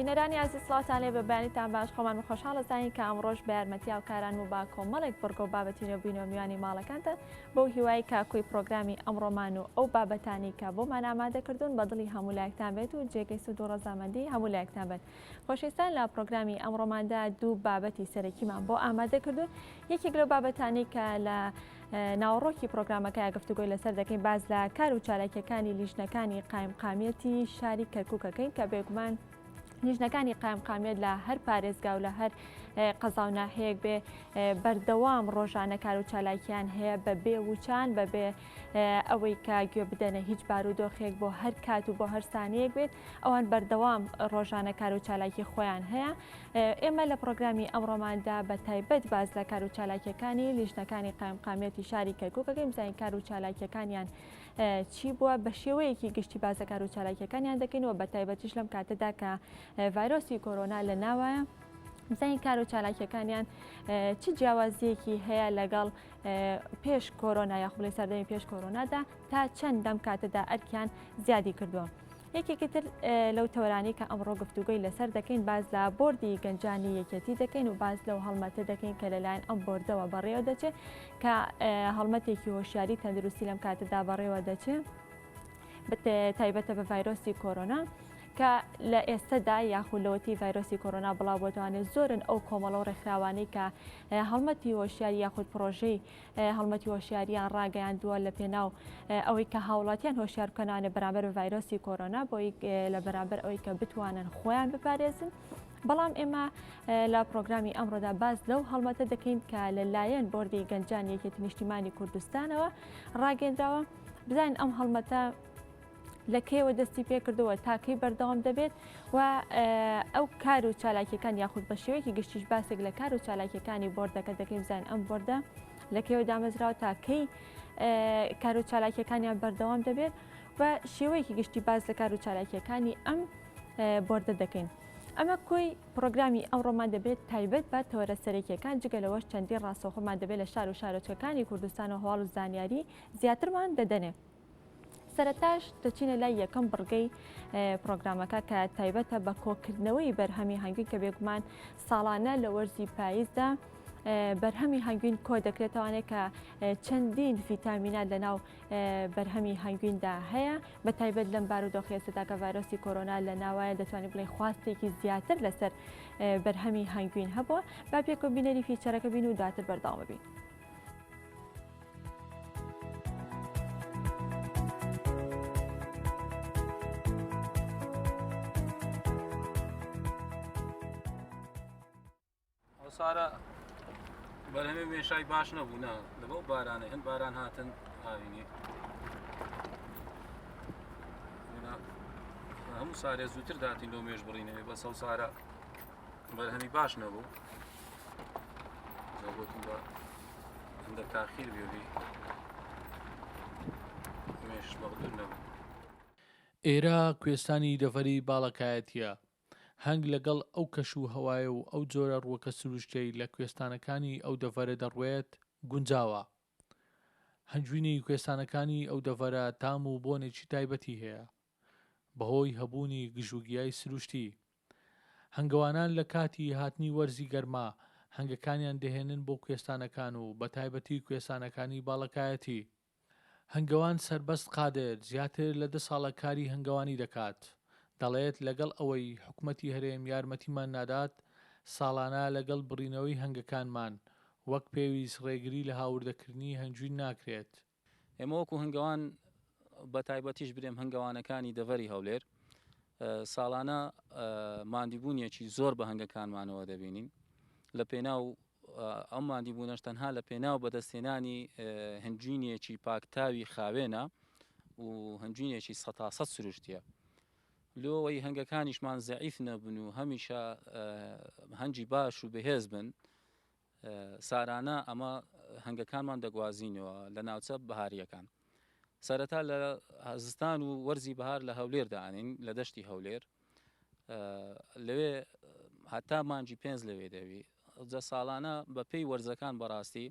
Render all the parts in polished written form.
بینەرانی عزیز سڵاتان لێ بە بەیانیتان باش خۆمان خۆشحاڵ ئەزانین کە ئەمڕۆژ بە یارمەتی هاوکاران و با کۆمەڵێک بڕگە و بابەتی نوێبووینەوە میوانی ماڵەکانتە بۆ هیوای کاکوی پرۆگرامی ئەمڕۆمان و ئەو بابەتانی کە بۆمان ئامادەکردوون بە دڵی هەموو لایەکتان بێت و جێگەی سود و ڕەزامەندی هەموو لایەکتان بێت. خۆشەویستان لە پرۆگرامی ئەمڕۆماندا دوو بابەتی سەرەکیمان بۆ ئامادە کردوون. یەکێک لەو بابەتانی کە لە ناوەڕۆکی پرۆگرامەکە گفتوگۆی لەسەر دەکەین باز لە کار و چالاکیەکانی لیژنەکانی قایمقامیەتی شاری کەرکووکەکەین کە بێگومان لیژنەکانی قایمقامیەت لە هەر پارێزگا و لە هەر قەزاو ناحەیەک بێ بەردەوام ڕۆژانە کار و چالاکیان هەیە بە بێ وچان بەبێ ئەوەی کە گوێ بدەنە هیچ بارودۆخێک بۆ هەر کات و بۆ هەر سانەیەک بێت ئەوان بەردەوام ڕۆژانە کار و چالاکی خۆیان هەیە. ئێمە لە پرۆگرامی ئەمڕۆماندا بە تایبەت باز لە کار و چالاکیەکانی لیژنەکانی قایمقامیەتی شاری کەرکووکەکەی بزانین کار و چالاکیەکانیان چی بووە بە شێوەیەکی گشتی باز لە کار و چالاکیەکانیان دەکەینەوە بە تایبەتیش لەم کاتەدا کە ڤایرۆسی کۆرۆنا لە ناوایە بزانین کار و چالاکیەکانیان چی جیاوازیەکی هەیە لەگەڵ پێش کۆرۆنا یاخ بڵێ سەردەمی پێش کۆرۆنادا تا چەند دەم کاتەدا ئەرکیان زیادی کردووە. یەکێکی تر لەو تەوەرانی کە ئەمڕۆ گفتوگۆی لەسەر دەکەین باز لە بۆردی گەنجانی یەکەتی دەکەین و باز لەو هەڵمەتە دەکەین کە لەلایەن ئەم بۆردەوە بەڕێوە دەچێت کە هەڵمەتێکی هۆشیاری تەندروستی لەم کاتەدا بەڕێوە دەچێت تایبەتە بە ڤایرۆسی کۆرۆنا کە لە ئێستادا یاخولەوەتی ڤایرۆسی کۆرۆنا بڵاو بۆتوانێت زۆرن ئەو کۆمەڵە و ڕێکخراوانەی کە هەڵمەتی هۆشیاری یاخود پرۆژەی هەڵمەتی هۆشیاریان ڕاگەیاندووە لە پێناو ئەوەی کە هاوڵاتیان هۆشیار بکەنانە بەرامبەر ڤایرۆسی کۆرۆنا بۆی لە بەرامبەر ئەوەی کە بتوانن خۆیان بپارێزن. بەڵام ئێمە لە پرۆگرامی ئەمڕۆدا باز لەو هەڵمەتە دەکەین کە لەلایەن بۆردی گەنجان یەکێتی نیشتیمانی کوردستانەوە ڕاگەندراوە بزانین ئەم هەڵمەتە لە کێوە دەستی پێ کردەوە تاکەی بەردەوام دەبێت و ئەو کار و چالاکیەکان یاخود بە شێوەیەکی گشتیش باسێک لە کار و چالاکیەکانی بۆردەکە دەکەین بزانین ئەم بۆردە لە کێوە دامەزراوە تاکەی کار و چالاکیەکانیان بەردەوام دەبێت و شێوەیەکی گشتی باز لە کار و چالاکیەکانی ئەم بۆردە دەکەین. ئەمە کۆی پرۆگرامی ئەمڕۆمان دەبێت تایبەت بە تەوەرە سەرەکیەکان جگە لەوەش چەندین ڕاستەوخۆمان دەبێت لە شار و شارۆچکەکانی کوردستان و هەواڵ و زانیاری زیاترمان دەدەنێت. سەرەتاش دەچینە لای یەکەم بڕگەی پرۆگرامەکە کە تایبەتە بە کۆکردنەوەی بەرهەمی هەنگوین کە بێگومان ساڵانە لە وەرزی پاییزدا بەرهەمی هەنگوین کۆ دەکرێتوانێت کە چەندین ڤیتامینات لەناو بەرهەمی هەنگویندا هەیە بە تایبەت لەم بارودۆخی ئێستادا کە ڤایرۆسی کۆرۆنا لە ناوایە دەتوانێت بڵێ خواستێکی زیاتر لەسەر بەرهەمی هەنگوین هەبووە با پێکۆ بینەری فیچەرەکە بین و دواتر بەرداوام بین. سارە بەرهەمێ مێشای باش نەبوو نا لەبەو بارانە هەند باران هاتن ئاوینێ هەموو سارێ زووتر داتین لەو مێژ بڕینەوەی بە سەو سارە بەرهەمی باش نەبوو گوتم بە هەندە تاخیر بێبی مێش بەغدور نەبوو. ئێرە کوێستانی دەڤەری باڵەکایەتیە هەنگ لەگەڵ ئەو کەش و هەوایە و ئەو جۆرە ڕووەکە سروشتەی لە کوێستانەکانی ئەو دەڤەرە دەڕوێت گونجاوە. هەنجوینی کوێستانەکانی ئەو دەڤەرە تام و بۆنێکی تایبەتی هەیە بەهۆی هەبوونی گژوگیای سروشتی. هەنگەوانان لە کاتی هاتنی وەرزی گەرما هەنگەکانیان دەهێنن بۆ کوێستانەکان و بە تایبەتی کوێستانەکانی باڵەکایەتی. هەنگەوان سەربەست قادر زیاتر لە 10 ساڵە کاری هەنگەوانی دەکات. دەڵێت لەگەڵ ئەوەی حکومەتی هەرێم یارمەتیمان نادات ساڵانە لەگەڵ بڕینەوەی هەنگەکانمان وەک پێویست ڕێگری لە هاوردەکردنی هەنجوین ناکرێت. ئێمە وەکو هەنگەوان بە تایبەتیش برێم هەنگەوانەکانی دەڤەری هەولێر ساڵانە ماندیبوونیەکی زۆر بە هەنگەکانمانەوە دەبینین لە پێناو ئەم ماندیبوونەش تەنها لە پێناو بەدەستێنانی هەنجوینێکی پاکتاوی خاوێنە و هەنجوینێکی 100% سروشتیە. لۆوەی هەنگەکانیشمان زەعیف نەبن و هەمیشە هەنجی باش و بەهێز بن سارانە ئەمە هەنگەکانمان دەگوازینەوە لە ناوچە بەهاریەکان. سەرەتا لە زستان و وەرزی بەهار لە هەولێر دانین لە دەشتی هەولێر لەوێ هەتا مانجی پێنج لەوێ دەوی جە ساڵانە بە پێی وەرزەکان بەڕاستی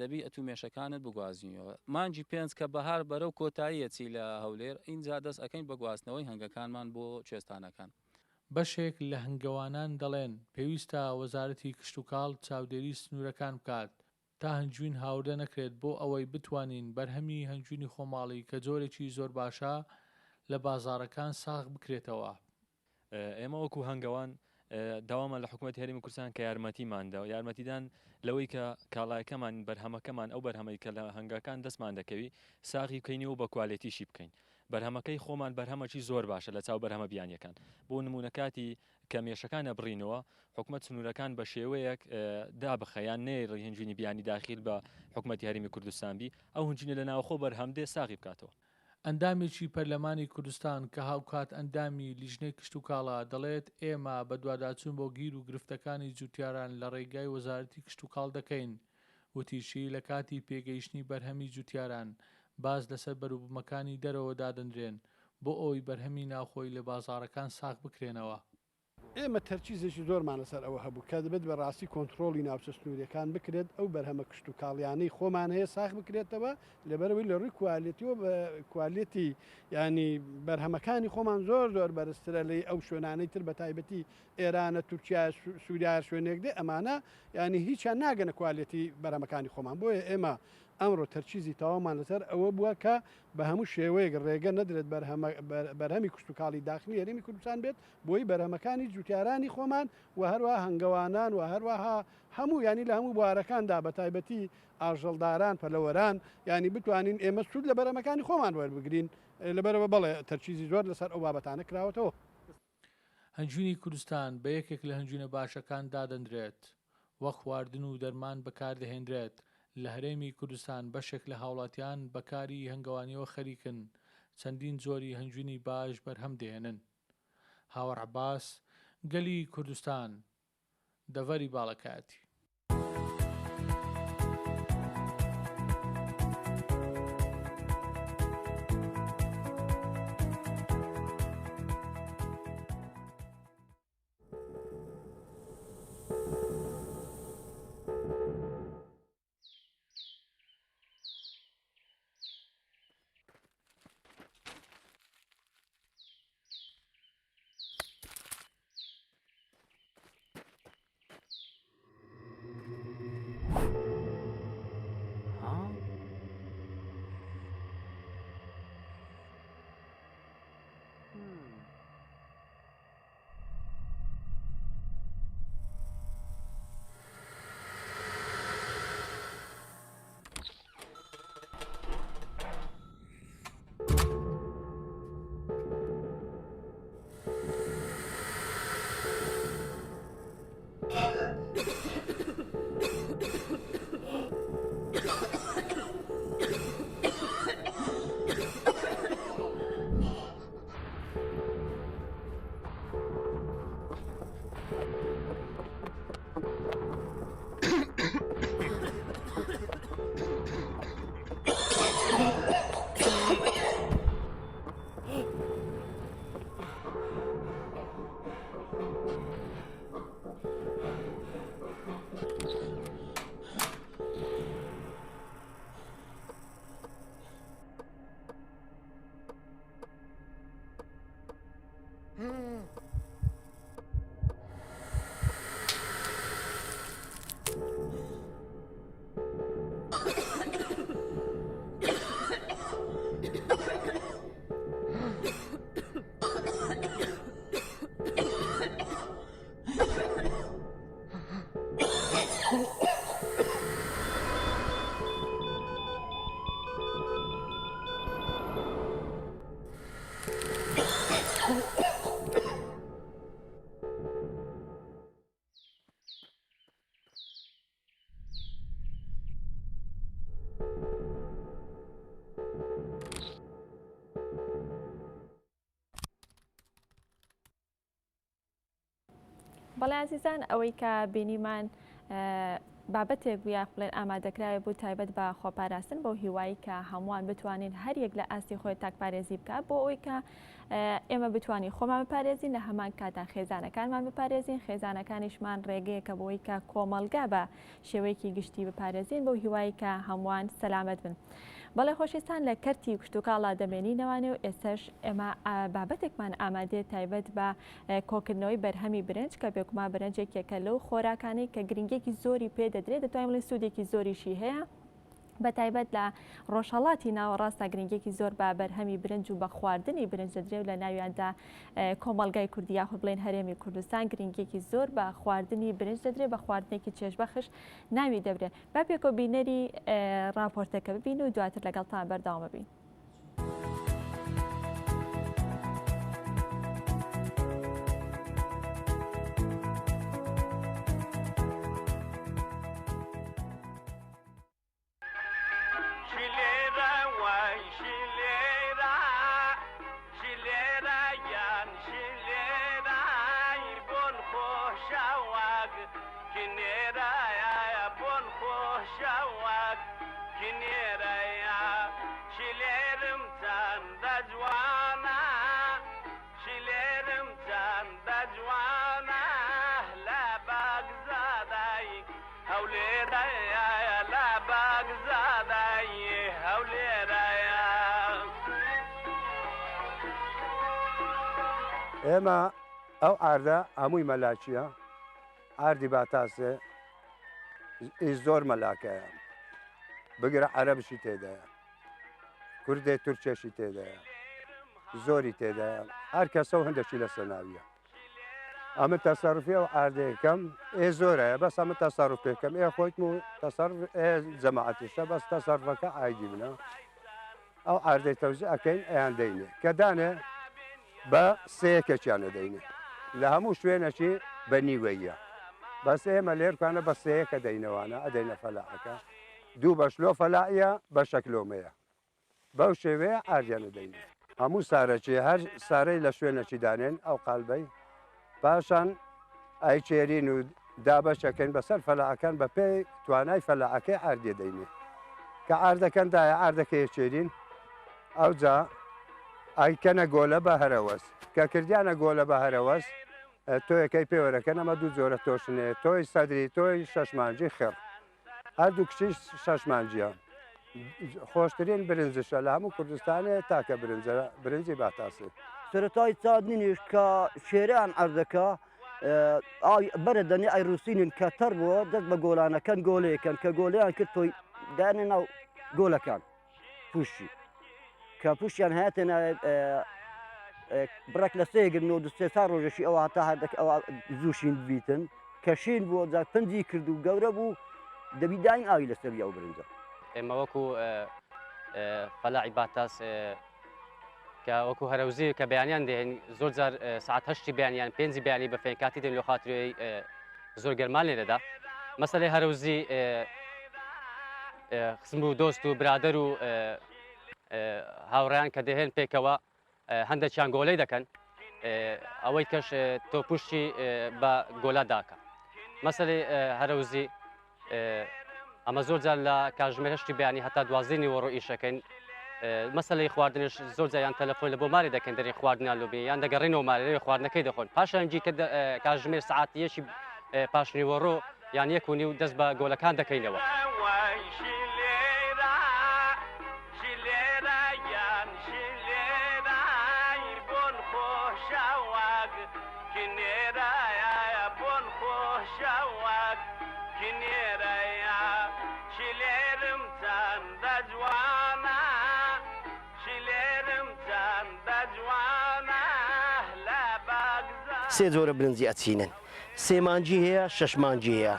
دەبی ئەتومێشەکانت بگوازینەوە. مانجی پێنج کە بەهار بەرەو کۆتاییەتی لە هەولێر اینجا دەست ئەەکەین بە گواستنەوەی هەنگەکانمان بۆ کوێستانەکان. بەشێک لە هەنگەوانان دەڵێن پێویستە وەزارەتی کشتتوکاڵ چاودێری سنوورەکان بکات تا هەنجوین هاوردە نەکرێت بۆ ئەوەی بتوانین بەرهەمی هەنجوینی خۆماڵی کە جۆرێکی زۆر باشە لە بازاڕەکان ساغ بکرێتەوە. ئێمە وەکو هەنگەوان داوامان لە حکوومەت هەرێمی کوردستان کە یارمەتیماندا و یارمەتیدان لەوەی کە کاڵایەکەمان بەرهەمەکەمان ئەو بەرهەمەی کە لە هەنگاکان دەستمان دەکەوی ساغی بکەینەوە بە کوالێتیشی بکەین. بەرهەمەکەی خۆمان بەرهەمەکی زۆر باشە لە چاو بەرهەمە بیانیەکان بۆ نمونونەکاتی کە مێشەکانە بڕینەوە حکوومەت سنوورەکان بە شێوەیەک دابخەیان نێڕی هەنجوینی بیانی داخیل بە حکوومەتی هەرێمی کوردستانبی ئەو هەنجینە لە ناوخۆ بەرهەمدێ ساغی بکاتەوە. ئەندامێکی پەرلەمانی کوردستان کە هاوکات ئەندامی لیژنەی کشتتوکاڵە دەڵێت ئێمە بە دوواداچوون بۆ گیر و گرفتەکانی جوتیاران لە ڕێگای وەزارەتی کشتتوکاڵ دەکەین. وتیشی لە کاتی پێگەیشتنی بەرهەمی جوتیاران باز لەسەر بەروبوومەکانی دەرەوە دادەنرێن بۆ ئەوی بەرهەمی ناوخۆی لە بازاڕەکان ساغ بکرێنەوە. ئێمە تەرچیزێکی زۆرمان لەسەر ئەوە هەبوو کە دەبێت بە ڕاستی کۆنتترۆلی ناوچە سنووریەکان بکرێت ئەو بەرهەمە کشتتوکاڵیانەی خۆمان هەیە ساغ بکرێتەوە لەبەرەوەی لە ڕووی کوالیتیەوە بە کوالیتی ینی بەرهەمەکانی خۆمان زۆر بەرزترە لەی ئەو شوێنانەی تر بە تایبەتی ئێرانە تورکیا سووریا شوێنێک دێ ئەمانە ینی هیچیان ناگەنە کوالیتی بەرهەمەکانی خۆمان بۆیە ئێمە ئەمڕۆ تەرچیزی تەوامان لەسەر ئەوە بووە کە بە هەموو شێوەیەک ڕێگە نەدرێت بەرهەمی کشتتوکاڵی داخلی هەرێمی کوردستان بێت بۆی بەرهەمەکانی جوتیارانی خۆمان و هەروە هەنگەوانان و هەروەها هەموو ینی لە هەموو بوارەکاندا بە تایبەتی ئاژەڵداران پەلەوەران ینی بتوانین ئێمە سوود لە بەرهەمەکانی خۆمان وەربگرین لەبەرەوە بەڵێ تەرچیزی زۆر لەسەر ئەو بابەتانە کراوەتەوە. هەنجوینی کوردستان بە یەکێک لە هەنجوینە باشەکان دادەنرێت وەک خواردن و دەرمان بەکاردەهێنرێت لە هەرێمی کوردستان بەشێک لە هاوڵاتیان بەکاری هەنگەوانیەوە خەریکن چەندین جۆری هەنجوینی باش بەرهەم دێنن. هاوەڕ عەباس گەلی کوردستان دەڤەری باڵەکایەتی. بەڵێ عزیزان ئەوەی کە بینیمان بابەتێک بووە بڵێن ئامادەکراوە بوو تایبەت بە خۆپاراستن بۆ هیوایی کە هەمووان بتوانین هەر یەک لە ئاستی خۆی تاکپارێزی بکات بۆ ئەوەی کە ئێمە بتوانین خۆمان بپارێزین لە هەمان کاتان خێزانەکانمان بپارێزین خێزانەکانیشمان ڕێگەیەکە بۆی کە کۆمەلگا بە شێوەیەکی گشتی بپارێزین بەو هیوایی کە هەمووان سەلامەت بن. بەڵێ خۆشیستان لە کەرتی کشتتوکاڵا دەمێنینەوانێ و ئێستش ئێمە بابەتێکمان ئامادەیە تایبەت بە کۆکردنەوەی بەرهەمی برنج کە بێکما برنجێکێکە لەو خۆراکانەی کە گرنگێکی زۆری پێ دەدرێت دەتوانین بڵێن سوودێکی زۆریشی هەیە بە تایبەت لە ڕۆژهەڵاتی ناوەڕاستە گرنگێکی زۆر بە بەرهەمی برنج و بە خواردنی برنج دەدرێت لە ناویاندا کۆمەلگای کوردی یاخود بڵێن هەرێمی کوردستان گرنگێکی زۆر بە خواردنی برنج دەدرێت بە خواردنێکی چێژبەخش ناوی دەبرێت با پێکۆ بینەری راپۆرتەکە ببین و دواتر لەگەڵتان بەرداوام ببین. ئێمە ئەو ئاردە هەمووی مەلاکیە ئاردی باتاسێ زۆر مەلاکەیە بگرە عەرەبشی تێدایە کوردێ تورکێشی تێدایە زۆری تێدایە هەر کەسە و هەندێکی لەسەر ناویە ئەمە تەسەڕفی ئەو ئاردەیەکەم زۆرەیە بەس ئەمە تەسەڕف پێکەم خۆیتم و تەسەڕف جەماعەتیشە بەس تەسەڕفەکە ئایدی منە ئەو ئاردەی تەوزیع ئەکەین ئەیان دەینێ کە دانێ بە سەیەکێکیانە دەینێ لە هەموو شوێنەکی بە نیوەیە بەس ئێمە لێرکانە بە سەیەکە دەینەوانە ئەدەینە فەلاحەکە دوو بەشلۆ فەلاحیە بە شەکلۆمەیە بەو شێوەیە ئاردیانە دەینێ هەموو سارەکی هەر سارەی لە شوێنەکی دانێن ئەو قالبەی پاشان ئایچێرین و دابەشەکەین بەسەر فەلاحەکان بە پێی توانای فەلاحەکەی ئاردێ دەینێ کە ئاردەکەندایە ئاردەکەی چێرین ئەوجا ئایکەنە گۆلە بە هەرەوەست کە کردیانە گۆلە بە هەرەوەست تۆیەکەی پێوەرەکەن ئەمە دوو جۆرە تۆشنێ تۆی سەدری تۆی شەشمانجی خێڕ هەردوو کچی شەشمانجیە خۆشترین برنجشە لە هەموو کوردستانێ تاکە برنجی باتاسێ سەرەتای چاندنیش کە شێران ئەردەکە بەرە دەنی ئایروسینین کە تەر بووە دەست بە گۆلانەکەن گۆلەیەکەن کە گۆلیان کرد تۆی دانێ ناو گۆلەکان پوشتی کە پوشتیان هاتێنە بڕێک لە سێگرن و دوسێ تا ڕۆژەشی ئەوە هەتا هەردەکە ئەوە زووشین بیتن کە شین بووە جا پەنجی کرد و گەورە بوو دەبیداین ئاوی لەسەر ئەو برنجە ئێمە وەکو فەلاحی باتاس کە وەکو هەرەوزی کە بەیانیان دێن زۆر جار سعات هەشتی بەیانیان پێنجی بەیانی بە فێنکاتی دێن لە خاترەوەی زۆر گەرمان لێرەدا مەسەلەی هەرەوزی خزم و دۆست و برادەر و هاوڕیان کە دەهێن پێکەوە هەندێکیان گۆلەی دەکەن ئەوەی کەش تۆ پوشتی بە گۆلا داکە مەسەلەی هەرەوزی ئەمە زۆر جار لە کاتژمێر هەشتی بەیانی هەتا دوازدەی وەڕۆ ئیشەکەین مەسەلەی خواردنش زۆر جایان تەلەفۆن لە بۆ ماری دەکەن دەرێ خواردنیان لۆبێ یان دەگەڕێنەوە مارەوەی خواردنەکەی دەخۆن پاشانجی کە کاتژمێر سعاتیەکی پاشنی وەڕۆ یان یەک و نیو دەست بە گۆلەکان دەکەینەوە سێ جۆرە برنجی ئەچینن سێمانجی هەیە شەشمانجی هەیە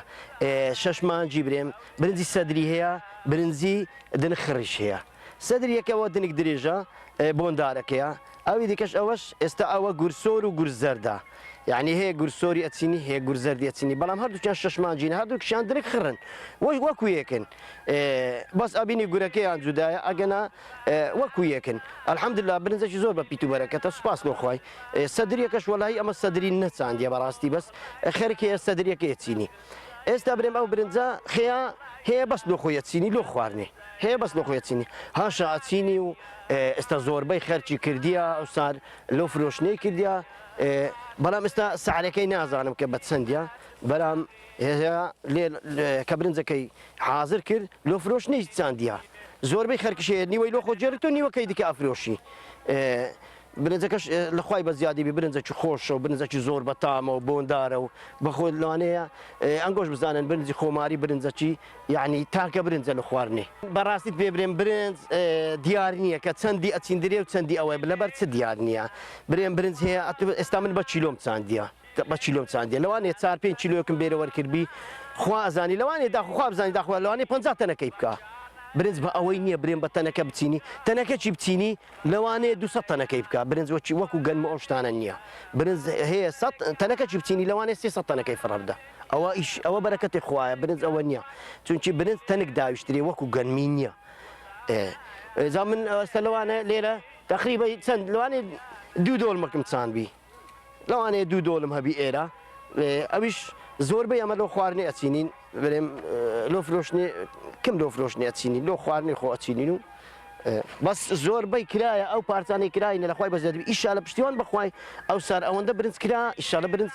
شەشمانجی برێم برنجی سەدری هەیە برنجی دنک خڕیش هەیە سەدریەکەەوە دنک درێژە بۆندارەکەیە ئەوی دیکەش ئەوەش ئێستا ئەوە گورسۆر و گورزەردە یعنی هەیە گورسۆری ئەچینی هەیە گورزەردی ئەچینی بەڵام هەردووکیان شەشمانجین هەردووکیان درک خڕن وەکو یەکن بەس ئەبینی گورەکەیان جودایە ئەگەنا وەکو یەکن ئەلحەمدوللا برنجێکی زۆر بە پیت و بەرەکەتە سوپاس بۆخوای سەدریەکەش وەڵایی ئەمە سەدری نەچاندیە بەڕاستی بەس خەرکی سەدریەکە ئەچینی ئێستا برێم ئەو برنجە خەیە هەیە بەس لۆ خۆی ئەچینی لۆ خواردنێ هەیە بەس لۆ خۆی ئەچینی هاشە ئەچینی و ئێستا زۆربەی خەرچی کردیە ئەو سار لۆ فرۆشتنەی کردیە بەڵام ئێستا سعرەکەی نازانم کە بە چەندە بەڵام لێ کە برنجەکەی حاضر کرد لۆ فرۆشتنەی چاندیە زۆربەی خەرکشەیە نیوەی لۆ خۆجێرت و نیوەکەی دیکە ئەفرۆشی برنجەکەش لەخوای بە زیادی بێ برنجەکی خۆشە و برنجەکی زۆر بەتامە و بۆندارە و بەخۆ لەوانەیە ئەنگۆش بزانن برنجی خۆماری برنجەکی یعنی تاکە برنجە لە خواردنێ بەڕاستیت پێ برێن برنج دیار نییە کە چەندی ئەچیندرێ و چەندی ئەوەی لەبەر چ دیار نییە برێن برنج هەیە ئێستا من بە چیلۆم چاندیە بە چیلۆم چاندیە لەوانێ 4-5 چیلۆکم بێرە وەرکردبی خوا ئەزانی لەوانێ داخوا بزانانی داخوا لەوانێ 50 تەنەکەی بکە برنج بە ئەوەی نییە برێن بە تەنەکە بچینی تەنەکەی بچینی لەوانەیە 200 تەنەکەی بکە برنج وەکو گەنمە ئەو شتانە نییە برنج هەیە تەنەکەی بچینی لەوانێ 300 تەنەکەی فڕەبدە ئەوە بەرەکەتی خوایە برنج ئەوە نییە چونکی برنج تەنک داویشتری وەکو گەنمی نییە ئێزا من ئەوەستە لەوانە لێرە تقریبا چەند لەوانێ 2 دۆڵمەکەم چاندبی لەوانەیە 2 دۆڵم هەبی ئێرە ئەویش زۆربەی ئەمە لەو خواردنی ئەچینین برێم لۆ فرۆشتنی کەم لۆ فرۆشتنی ئەچینی لۆ خواردنی خۆ ئەچینین و بەس زۆربەی کرایە ئەو پارچانەی کرایە لەخوای بەزێدەبی ئیشالە پشتیوان بەخوای ئەو سار ئەوەندە برنج کرا ئیشالە برنج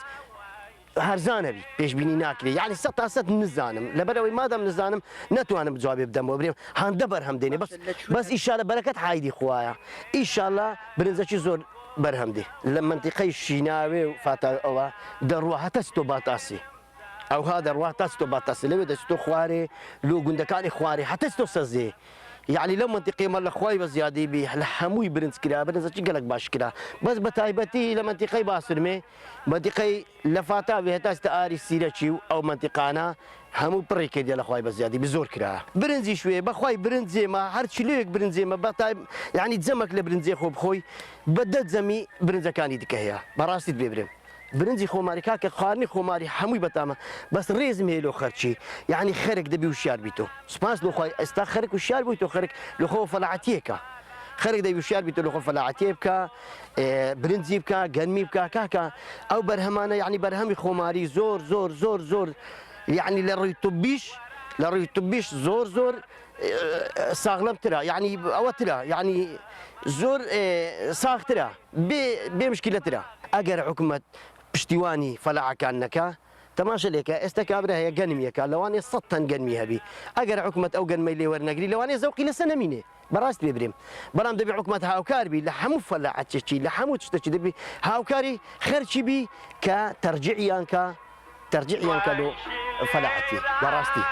هەرزانەبی پێشبینی ناکرێت یعنی 100% نزانم لەبەرەوەی مادام نزانم ناتوانم جوابێ بدەمەوە برێم هەندە بەرهەم دێنێ بەس ئیشالە بەرەکەت هایدی خوایە ئیشالە برنجەکی زۆر بەرهەمدێ لە منتیقەی شیناوێ و فاتە ئەوە دەڕوە هەتە ستۆ باتاسی ئەوها دەڕوا تا ستۆ باتاسی لەوێ دەستۆ خوارێ لۆ گوندەکانی خوارێ هەتە ستۆ سەزێ یعنی لەو منتیقێمە لە خوای بە زیادی بێ لە هەمووی برنج کرا برنجەکی گەلک باش کرا بەس بە تایبەتی لە منتیقەی باسرمێ منتیقەی لە فاتاوێ هەتا ئێستا ئاری سیرەکی و ئەو منتیقانە هەموو پڕی کردی لە خوای بە زیادی بزۆر کرا برنجی شوێ بەخوای برنجێمە هەر چلویەک برنجێمە بە یعنی جەمەک لە برنجێ خۆ بخۆی بە 10 جەمی برنجەکانی دیکە هەیە بەڕاستیت بێ برێم برنجی خۆماری کاکە خواردنی خۆماری هەمووی بەتامە بەس ڕێزم هەیە لۆ خەرچی یعنی خەرێک دەبی وشیار بیتۆ سوپاس لۆخوای ئێستا خەرێک وشیار بوویتۆ خەرێک لە خۆ فەلاعەتیەکە خەرێک دەبی وشیار بیتۆ لە خۆ فەلاعەتیە بکە برنجی بکە گەنمی بکە کاکە ئەو بەرهەمانە یعنی بەرهەمی خۆماری زۆر زۆر زۆر زۆر یعنی لە ڕووی توبیش زۆر ساغڵەمترە یعنی ئەوەترە یعنی زۆر ساخترە بێ مشکلەترە ئەگەر حکومەت پشتیوانی فەلاعەکان نەکا تەماشە لێکە ئێستا کابرا هەیە گەنمیەکە لەوانێ 100 تەن گەنمی هەبی ئەگەر حکومەت ئەو گەنمەی لێ وەرنەگری لەوانێ زەوقی لەسەر نەمینێ بەڕاست بێ برێم بەڵام دەبێ حکومەت هاوکاربی لە هەموو فەلاعەتێکی لە هەموو شتێکی دەبی هاوکاری خەرچی بی کە تەرجیعیان کە لۆ فەلاعەتی بەڕاستی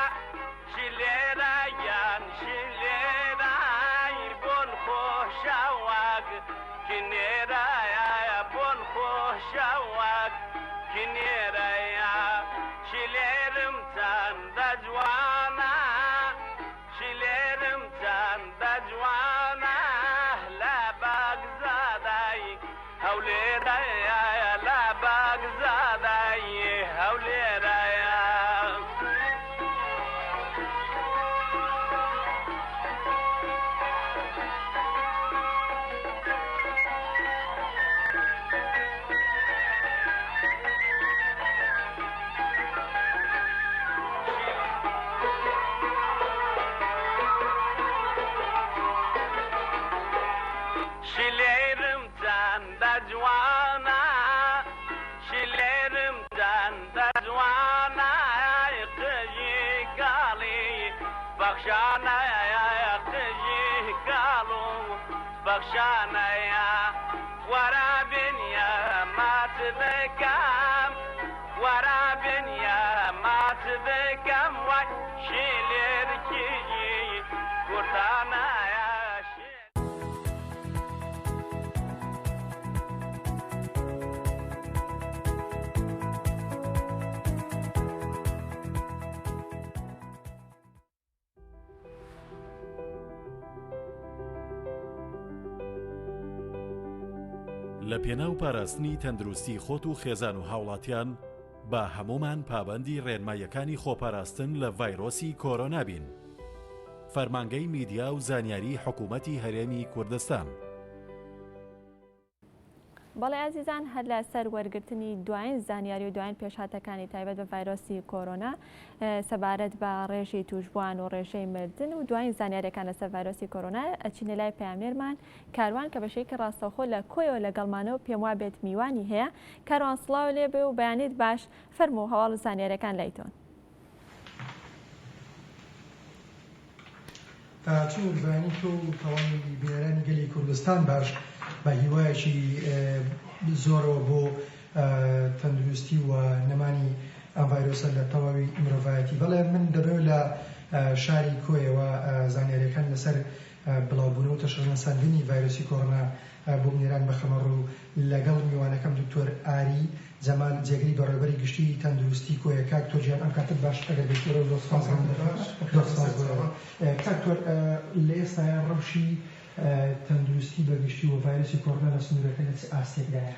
لە پێناو پاراستنی تەندروستی خۆت و خێزان و هاوڵاتیان با هەمومان پابەندی ڕێنماییەکانی خۆپاراستن لە ڤایرۆسی کۆرۆنا بین. فەرمانگەی میدیا و زانیاری حکوومەتی هەرێمی کوردستان. بەڵێ ئازیزان هەر لە سەر وەرگرتنی دوایین زانیاری و دوایین پێشهاتەکانی تایبەت بە ڤایرۆسی کۆرۆنا سەبارەت بە ڕێژەی توشبووان و ڕێژەی مردن و دوایین زانیاریەکان لەسەر ڤایرۆسی کۆرۆنا ئەچینە لای پەیامێرمان کاروان کە بەشێکی ڕاستەوخۆ لە کۆیەوە لەگەڵمانەوە پێم وا بێت میوانی هەیە. کاروان سڵاو لێ بێ و بەیانیت باش فەرموو هەواڵ زانیاریەکان لایتۆن. چون بەیانی تۆ تەواوی بێرانی گەلی کوردستان باش بە هیوایەکی زۆرەوە بۆ تەندروستی و نەمانی ئەم ڤایرۆسە لە تەواوی مرۆڤایەتی. بەڵێ من دەبێت لە شاری کۆیەوە زانیاریەکان لەسەر بڵاوبوونەوە و تەشەنەساندنی ڤایرۆسی کۆڕۆنا بۆ بنێران بەخەمەڕوو لەگەڵ میوانەکەم دکتۆر ئاری جەمال جێگری بەڕێوەبەری گشتی تەندروستی کۆیە. کاکتۆر گیان ئەم کاتت باش ئەگەر دکتۆرە کاکتۆر لە ئێستاە ڕەوشی تەندروستی بەگشتی و ڤایرۆسی کۆڕۆنا لە سنوورەکە لە چ ئاستێکدایە؟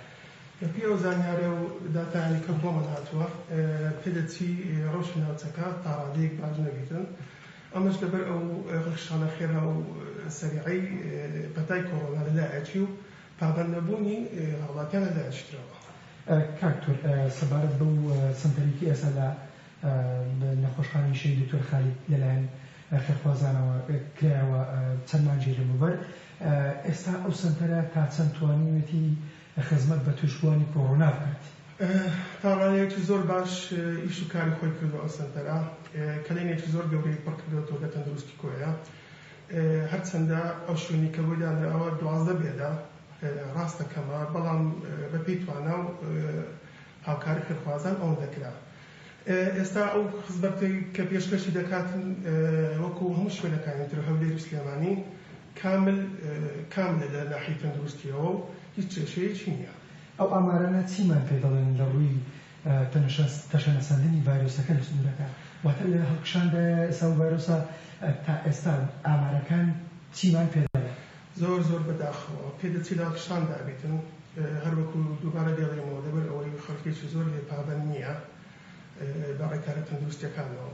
پێوە زانیارە و داتایانی کە بۆمان هاتووە پێدەچی ڕەوشی ناوچەکە تا ڕادەیەک باش نەبیتن. ئەمەش لەبەر ئەو ڕشانە خێرا و سەریعی پەتای کۆڕۆنا لەلایەکی و پابەند نەبوونی هەوڵاتیان لەلایەشترەوە. کاکتۆر سەبارەت بەو سنتەرێکی ئێستا لە نەخۆشخانەی شەی دکتۆر خالید لەلایەن خێرخوازانەوە کرایەوە چەند مانجی لەبووبەر، ئێستا ئەو سنتەرە تا چەند توانیوێتی خزمەت بە توشبووانی کۆڕۆنا بکات؟ تاڕانەیەکی زۆر باش ئیش و کاری خۆی کردووە ئەو سنتەرە، کەلێنێکی زۆر گەورەی پڕ کردوێتەوە لە تەندروستی کۆیە. هەرچەندە ئەو شوێنی کە بۆی دانراوە 12 بێدە ڕاستەکەمە، بەڵام بەپێی توانە و هاوکاری خێرخوازان ئەوە دەکرا. ئێستا ئەو خزمەتی کە پێشکەشی دەکاتن وەکو هەموو شوێنەکانی تر هەولێر و سلێمانی کاملە لە ناحیەی تەندروستیەوە و هیچ کێشەیەکی نییە. ئەو ئامارانە چیمان پێ دەڵێن لە ڕووی تەشەنەساندنی ڤایرۆسەکە لە سنوورەکە؟ واتە لە هەڵکشاندا ئێستا و ڤایرۆسە تا ئێستا ئامارەکان چیمان پێ دەڵێن؟ زۆر زۆر بەداخەوە پێدەچی لە هەڵکشان دابێتن، هەر وەکو دووبارە دێڵێمەوە لەبەر ئەوەی خەڵکێکی زۆر لێ پابەند نییە بە ڕێکارە تەندروستیەکانەوە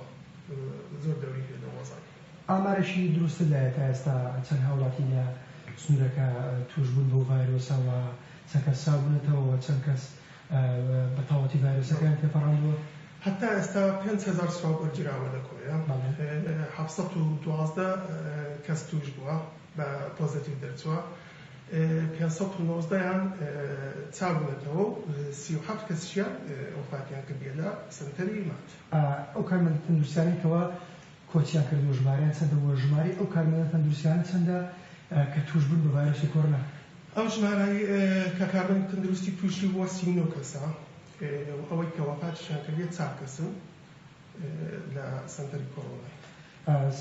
زۆر دەوری لێ دەوەزان. ئامارەشی دروستە لایە تا ئێستا چەند هاوڵاتی لە سنوورەکە توشبوون بۆ ڤایرۆسەوە، چەند کەس سابوونەتەوە، چەند کەس بە تاوەتی ڤایرۆسەکان تێپەڕاندووە؟ هەتا ئێستا 5,000 سواب وەرگیراوە لە کۆیە، 712 کەس توش بووە بە پۆزیتیڤ دەرچووە، 519یان چابوونەتەوە و 37 کەسیان وفاتیان کردیە لە سنتەری مات. ئەو کارمەندە تەندروستیانێکەوە کۆچیان کردووە ژمارەیان چەندە بۆ ژماری ئەو کارمەندە تەندروستیان چەندە کە توشبوون بە ڤایرۆسی کۆڕۆنا؟ ئەو ژمارەی کە کارمەندی تەندروستی تووشی بووە 39 کەسە، ئەوەی کە وفاتیان کردیە 4 کەسن لە سنتەری کۆڕۆنای.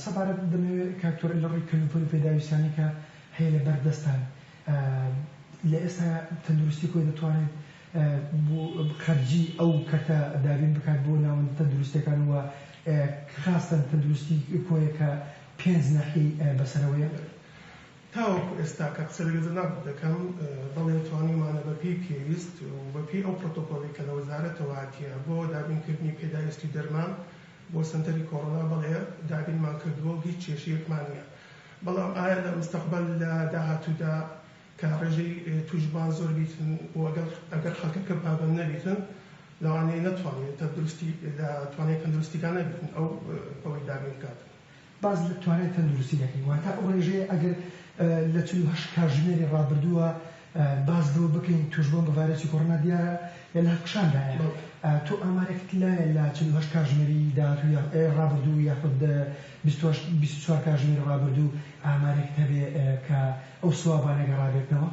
سەبارەت دەمەوێت کاکتۆر لە ڕووی کەلوپۆلی پێداویستانی کە هەیە لە بەردەستان لە ئێستا تەندروستی کۆی دەتوانێت بۆ خەرجی ئەو کەتە دابین بکات بۆ ناوەند تەندروستیەکان وە خاستن تەندروستی کۆیە کە 5 ناحی بەسەرەوەیە؟ تاوەکو ئێستا کە قسە لەگەڵ جەناب دەکەم بەڵێ توانیمانە بەپێی پێویست و بەپێی ئەو پرۆتۆکۆڵی کە لە وەزارەتەوە هاتیە بۆ دابینکردنی پێداویستی دەرمان بۆ سنتەری کۆڕۆنا بەڵێ دابینمان کردووە و هیچ کێشەیەکمان نییە. بەڵام ئایا لە مستەقبەل لە داهاتوودا کە ڕێژەی توشبان زۆر بیتن و ئەگەر خەڵکەکە پابەند نەبیتن لەوانەیە نەتوانێت تەندروستی لە توانای تەندروستیکان نەبیتن ئەوەی دابین بکاتن. باز لە توانای تەندروستی دەکەین، واتە ئەو ڕێژەیە ئەگەر لە 48 کاتژمێری ڕابردووە باز بۆ بکەین توشبوون بە ڤایرۆسی کۆڕۆنا دیارە لە هەڵکشاندایە. تۆ ئامارێکت لایە لە 48 کاتژمێری داهاتوو ڕابردوو یاخود 24 کاتژمێری ڕابردوو ئامارێکت هەبێ کە ئەو سوابانە گەڕابێتەوە؟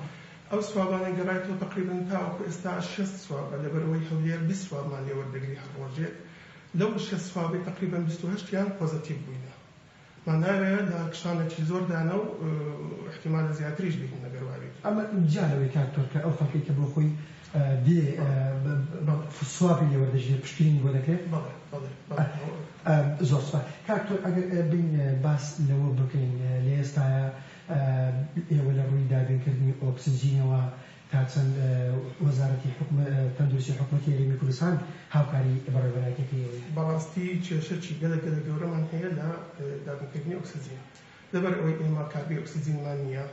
ئەو سوابانە گەڕایەوە تقریباً تاوەکو ئێستا 6 سوابە لەبەرەوەی هەولێر 20 سوابمان لێ وەردەگری هەر ڕۆژێک، لەو 6 سوابی تقریباً 28یان پۆزیتیڤ بووینە. ماناوێت لە کشانێکی زۆر دانە و احتیمالە زیاتریش بێتن لەگەر وابێت. ئەمە جالەوەی کاکتۆر کە ئەو خەڵکی کە بۆ خۆی دێ سوابی لێ وەردەژێت پشتگیرینی بۆ دەکرێت؟ زۆر سوپاس. کاکتۆر ئەگەر بین باس لەوە بکەین لە ئێستاە ئێوە لە ڕووی دابینکردنی ئۆکسجینەوە تا چەند وەزارەتی تەندروستی حکوومەتی هەرێمی کوردستان هاوکاری بەڕێوەبەرێتەکەی؟ بەڕاستی کێشەی گەلە گەورەمان هەیە لە دابینکردنی ئۆکسجین، لەبەر ئەوەی ئێمە کابی ئۆکسجینمان نییە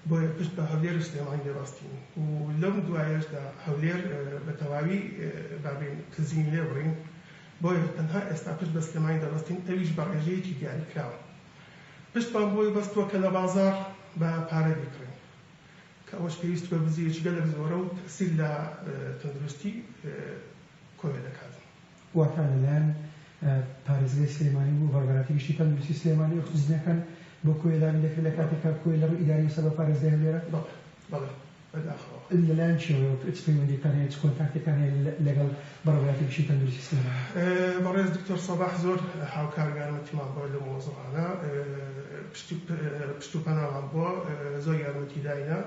بۆیە پشت بە هەولێر و سلێمانی دەبەستین و لەم دوایەشدا هەولێر بە تەواوی بابین تزیین لێ بڕین بۆیە تەنها ئێستا پشت بە سلێمانی دەبەستین ئەویش بە ڕێژەیەکی دیاری کراوە پشتمان بۆی بەستووە کە لە بازار بە پارە بیکڕین کە ئەوەش پێویست بە بزیەکی گەلێک زۆرە و تەسیل لە تەندروستی کۆمێ دەکات واتە لەلایەن پارێزگای سلێمانی و بەڕێوەبەری گشتی تەندروستی سلێمانی ئۆکسیجنەکان بۆ کۆیدانی دەکرێت لە کاتێکا کۆی لە ڕوو ئیداری سەر بە پارێزگای هەولێرە بەڵێ بەداخەوە لەلایەن چێوە پەیوەندیەکان هەیە چ کۆنتاکتێکان هەیە لەگەڵ بەڕێوەبەری گشتی تەندروستی سلێمانی بەڕێز دکتۆر سەباح زۆر هاوکار یارمەتیمان بۆ لە مۆزوعانە پشت و پەنامان بۆ زۆر یارمەتی داینە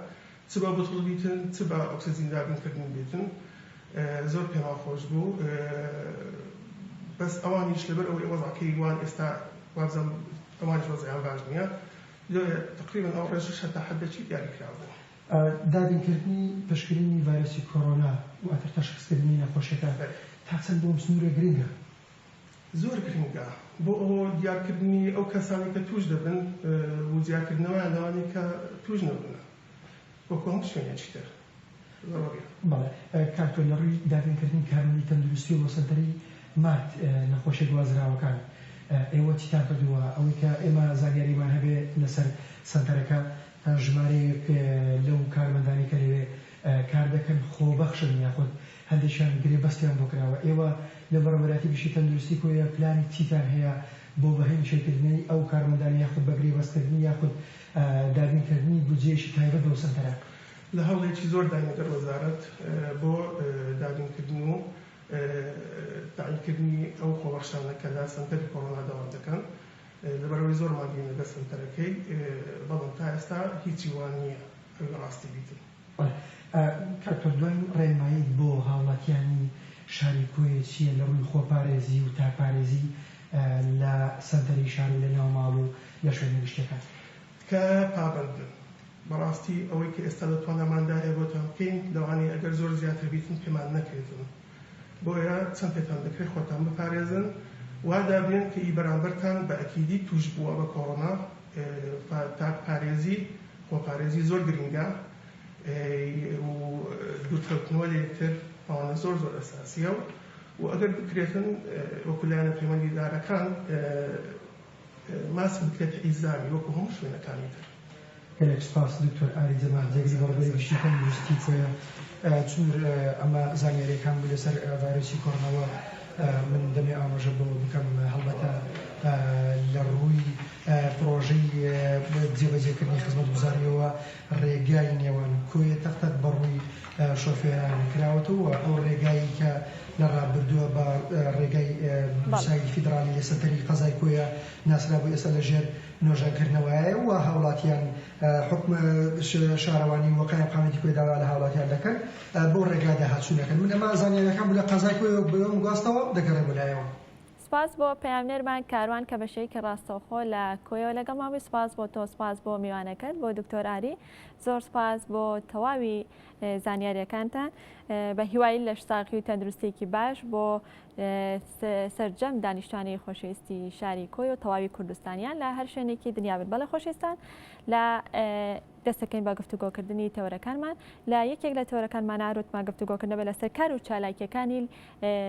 چ بە بوتڵ بیتن چ بە ئۆکسیجین دابینکردن بیتن زۆر پێما خۆش بوو بەس ئەوانیش لەبەر ئەوەی وەزعەکەی وان ئێستا وابزەم ئەوانش وەزعیان باش نییە تقریبا ئەو ڕێژش هەتا حەدێکی دیاری کرابوو دابینکردنی پشتگیرنی ڤایرۆسی کۆڕۆنا واتە تەشخیصکردنی نەخۆشیەکە تا چەند بۆ سنوورە گرنگە زۆر گرنگە بۆ ئەوە دیارکردنی ئەو کەسانی کە توش دەبن و دیارکردنەوەیان لەوانی کە توش نەبوونە وەکو هەموو شوێنێکی تر بەڵێ کاکتۆر لە ڕووی دابینکردنی کارمەندی تەندروستی و بەسەردەری مات نەخۆشیە گوازراوەکان ئێوە چیتان کردووە ئەوەی کە ئێمە زانیاریمان هەبێ لەسەر سەنتەرەکە ژمارەیەک لەو کارمەندانی کە لەوێ کار دەکەن خۆبەخشن یاخود هەندێکیان گرێبەستیان بۆ کراوە ئێوە لە بەڕێوەبەری گشتی تەندروستی کۆیە پلانی چیتان هەیە بۆ بەهێنشێکردنی ئەو کارمەندانی یاخود بە گرێبەستکردنی یاخود دابینکردنی بودجێشی تایبەت بۆ سەنتەرە لە هەوڵێکی زۆر داینەگەر وەزارەت بۆ دابینکردن و تعیینکردنی ئەو خۆبەخشانە کە لە سەنتەری کۆڕۆنا داوام دەکەن لەبەرەوەی زۆر مادین لەگەڵ سەنتەرەکەی بەڵام تا ئێستا هیچی وان نییە ڕاستی بیتن کاکتۆر دوای ڕێنمایی بۆ هاوڵاتیانی شاری کۆیە چییە لە ڕووی خۆپارێزی و تاپارێزی لە سەنتەری شار و لە ناو ماڵ و لە شوێنە گشتەکان کە پابندن بەڕاستی ئەوەی کە ئێستا لە توانەماندا هەیە بۆتان بکەین لەوانەیە ئەگەر زۆر زیاتر بیتن پێمان نەکرێتن بۆیە چەند پێتان دەکرێت خۆتان بپارێزن وا دابێن کە ئی بەرامبەرتان بە ئەکیدی توش بووە بە کۆڕۆنا تاکپارێزی خۆپارێزی زۆر گرنگە و دوورکەوتنەوە لە یەکتر ئەوانە زۆر زۆر ئەساسیە و ئەگەر بکرێتن وەکو لایەنە پەیوەندیدارەکان ماسی بکرێت ئیزامی وەکو هەموو شوێنەکانی تر گەلێک سپاس دکتۆر ئاری جەمال جێگری بەڕێوەبەری گشتی تەندروستی کۆیە چون ئەمە زانیاریەکان بوو لەسەر ڤایرۆسی کۆڕۆناوە من دەمێ ئاماژە بۆ بکەم هەڵبەتە لە ڕووی پرۆژەی جێبەجێکردنی خزمەتگوزاریەوە ڕێگای نێوان کۆیە تەختەت بەڕووی شۆفێران کراوەتەوە ئەو ڕێگایی کە لە ڕابردووە بە ڕێگای سایدی فیدرالی لە سەنتەری قەزای کۆیە ناسرا بوو ئێستا لەژێر نۆژانکردنەوەیە و هاوڵاتیان حکم شارەوانی وەقای قامەتی کۆی داوا لە هاوڵاتیان دەکەن بۆ ڕێگا داهاتچوونەکەن من ئەمە زانیاریەکان بوو لە قەزای کۆی بەم گواستەوە دەگەڕێ بۆلایەوە سپاس بۆ پەیامنێرمان کاروان کە بەشەیەکی ڕاستەوخۆ لە کۆیەوە لەگەڵ ماوەی سپاس بۆ تۆ سپاس بۆ میوانەکەت بۆ دکتۆر ئاری زۆر سپاس بۆ تەواوی زانیاریەکانتان بە هیوایی لە ساقی و تەندروستێکی باش بۆ سەرجەم دانیشتوانی خۆشەویستی شاری کۆی و تەواوی کوردستانیان لە هەر شوێنێکی دنیا بن بەڵێ خۆشەویستان لە دەستەکەین بە گفتوگۆکردنی تەورەکانمان لە یەکێک لە تەورەکانمان ئاروتمان گفتوگۆکردن بە لەسەر کار و چالاکیەکانی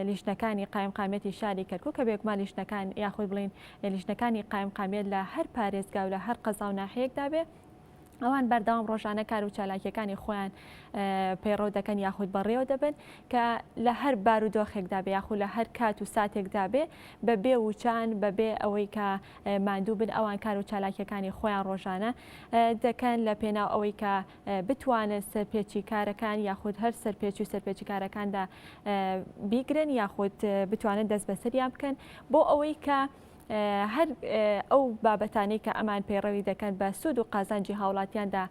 لیژنەکانی قایمقامەتی شاری کەرکووک کە بێگومان لیژنەکان یاخود بڵین لیژنەکانی قایمقامێت لە هەر پارێزگا و لە هەر قەزا و ناحەیەکدا بێ ئەوان بەردەوام ڕۆژانە کار و چالاکیەکانی خۆیان پەیڕەو دەکەن یاخود بەڕێوە دەبن کە لە هەر بارودۆخێکدا بێ یاخود لە هەر کات و ساتێکدا بێ بەبێ وچان بەبێ ئەوەی کە ماندوو بن ئەوان کار و چالاکیەکانی خۆیان ڕۆژانە دەکەن لە پێناو ئەوەی کە بتوانن سەرپێچی کارەکان یاخود هەر سەرپێچی و سەرپێچی کارەکاندا بیگرن یاخود بتوانن دەست بەسەریان بکەن بۆ ئەوەی کە هەر ئەو بابەتانی کە ئەمان پەیڕەوی دەکەن بە سوود و قازانجی هاوڵاتیاندا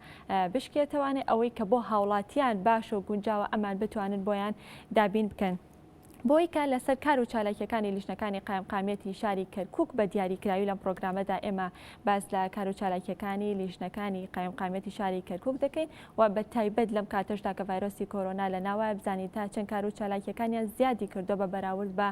بشکێتەوانێ ئەوەی کە بۆ هاوڵاتیان باش و گونجاوە ئەمان بتوانن بۆیان دابین بکەن. بۆی کە لەسەر کار و چالاکیەکانی لیژنەکانی قایمقامێتی شاری کەرکووک بە دیاریکراوی لەم پرۆگرامەدا ئێمە باس لە کار و چالاکیەکانی لیژنەکانی قایمقامێتی شاری کەرکووک دەکەین و بە تایبەت لەم کاتەشدا کە ڤایرۆسی کۆرۆنا لە ناوە بزانین تا چەند کار و چالاکیەکانیان زیادی کردو بە بەراورد بە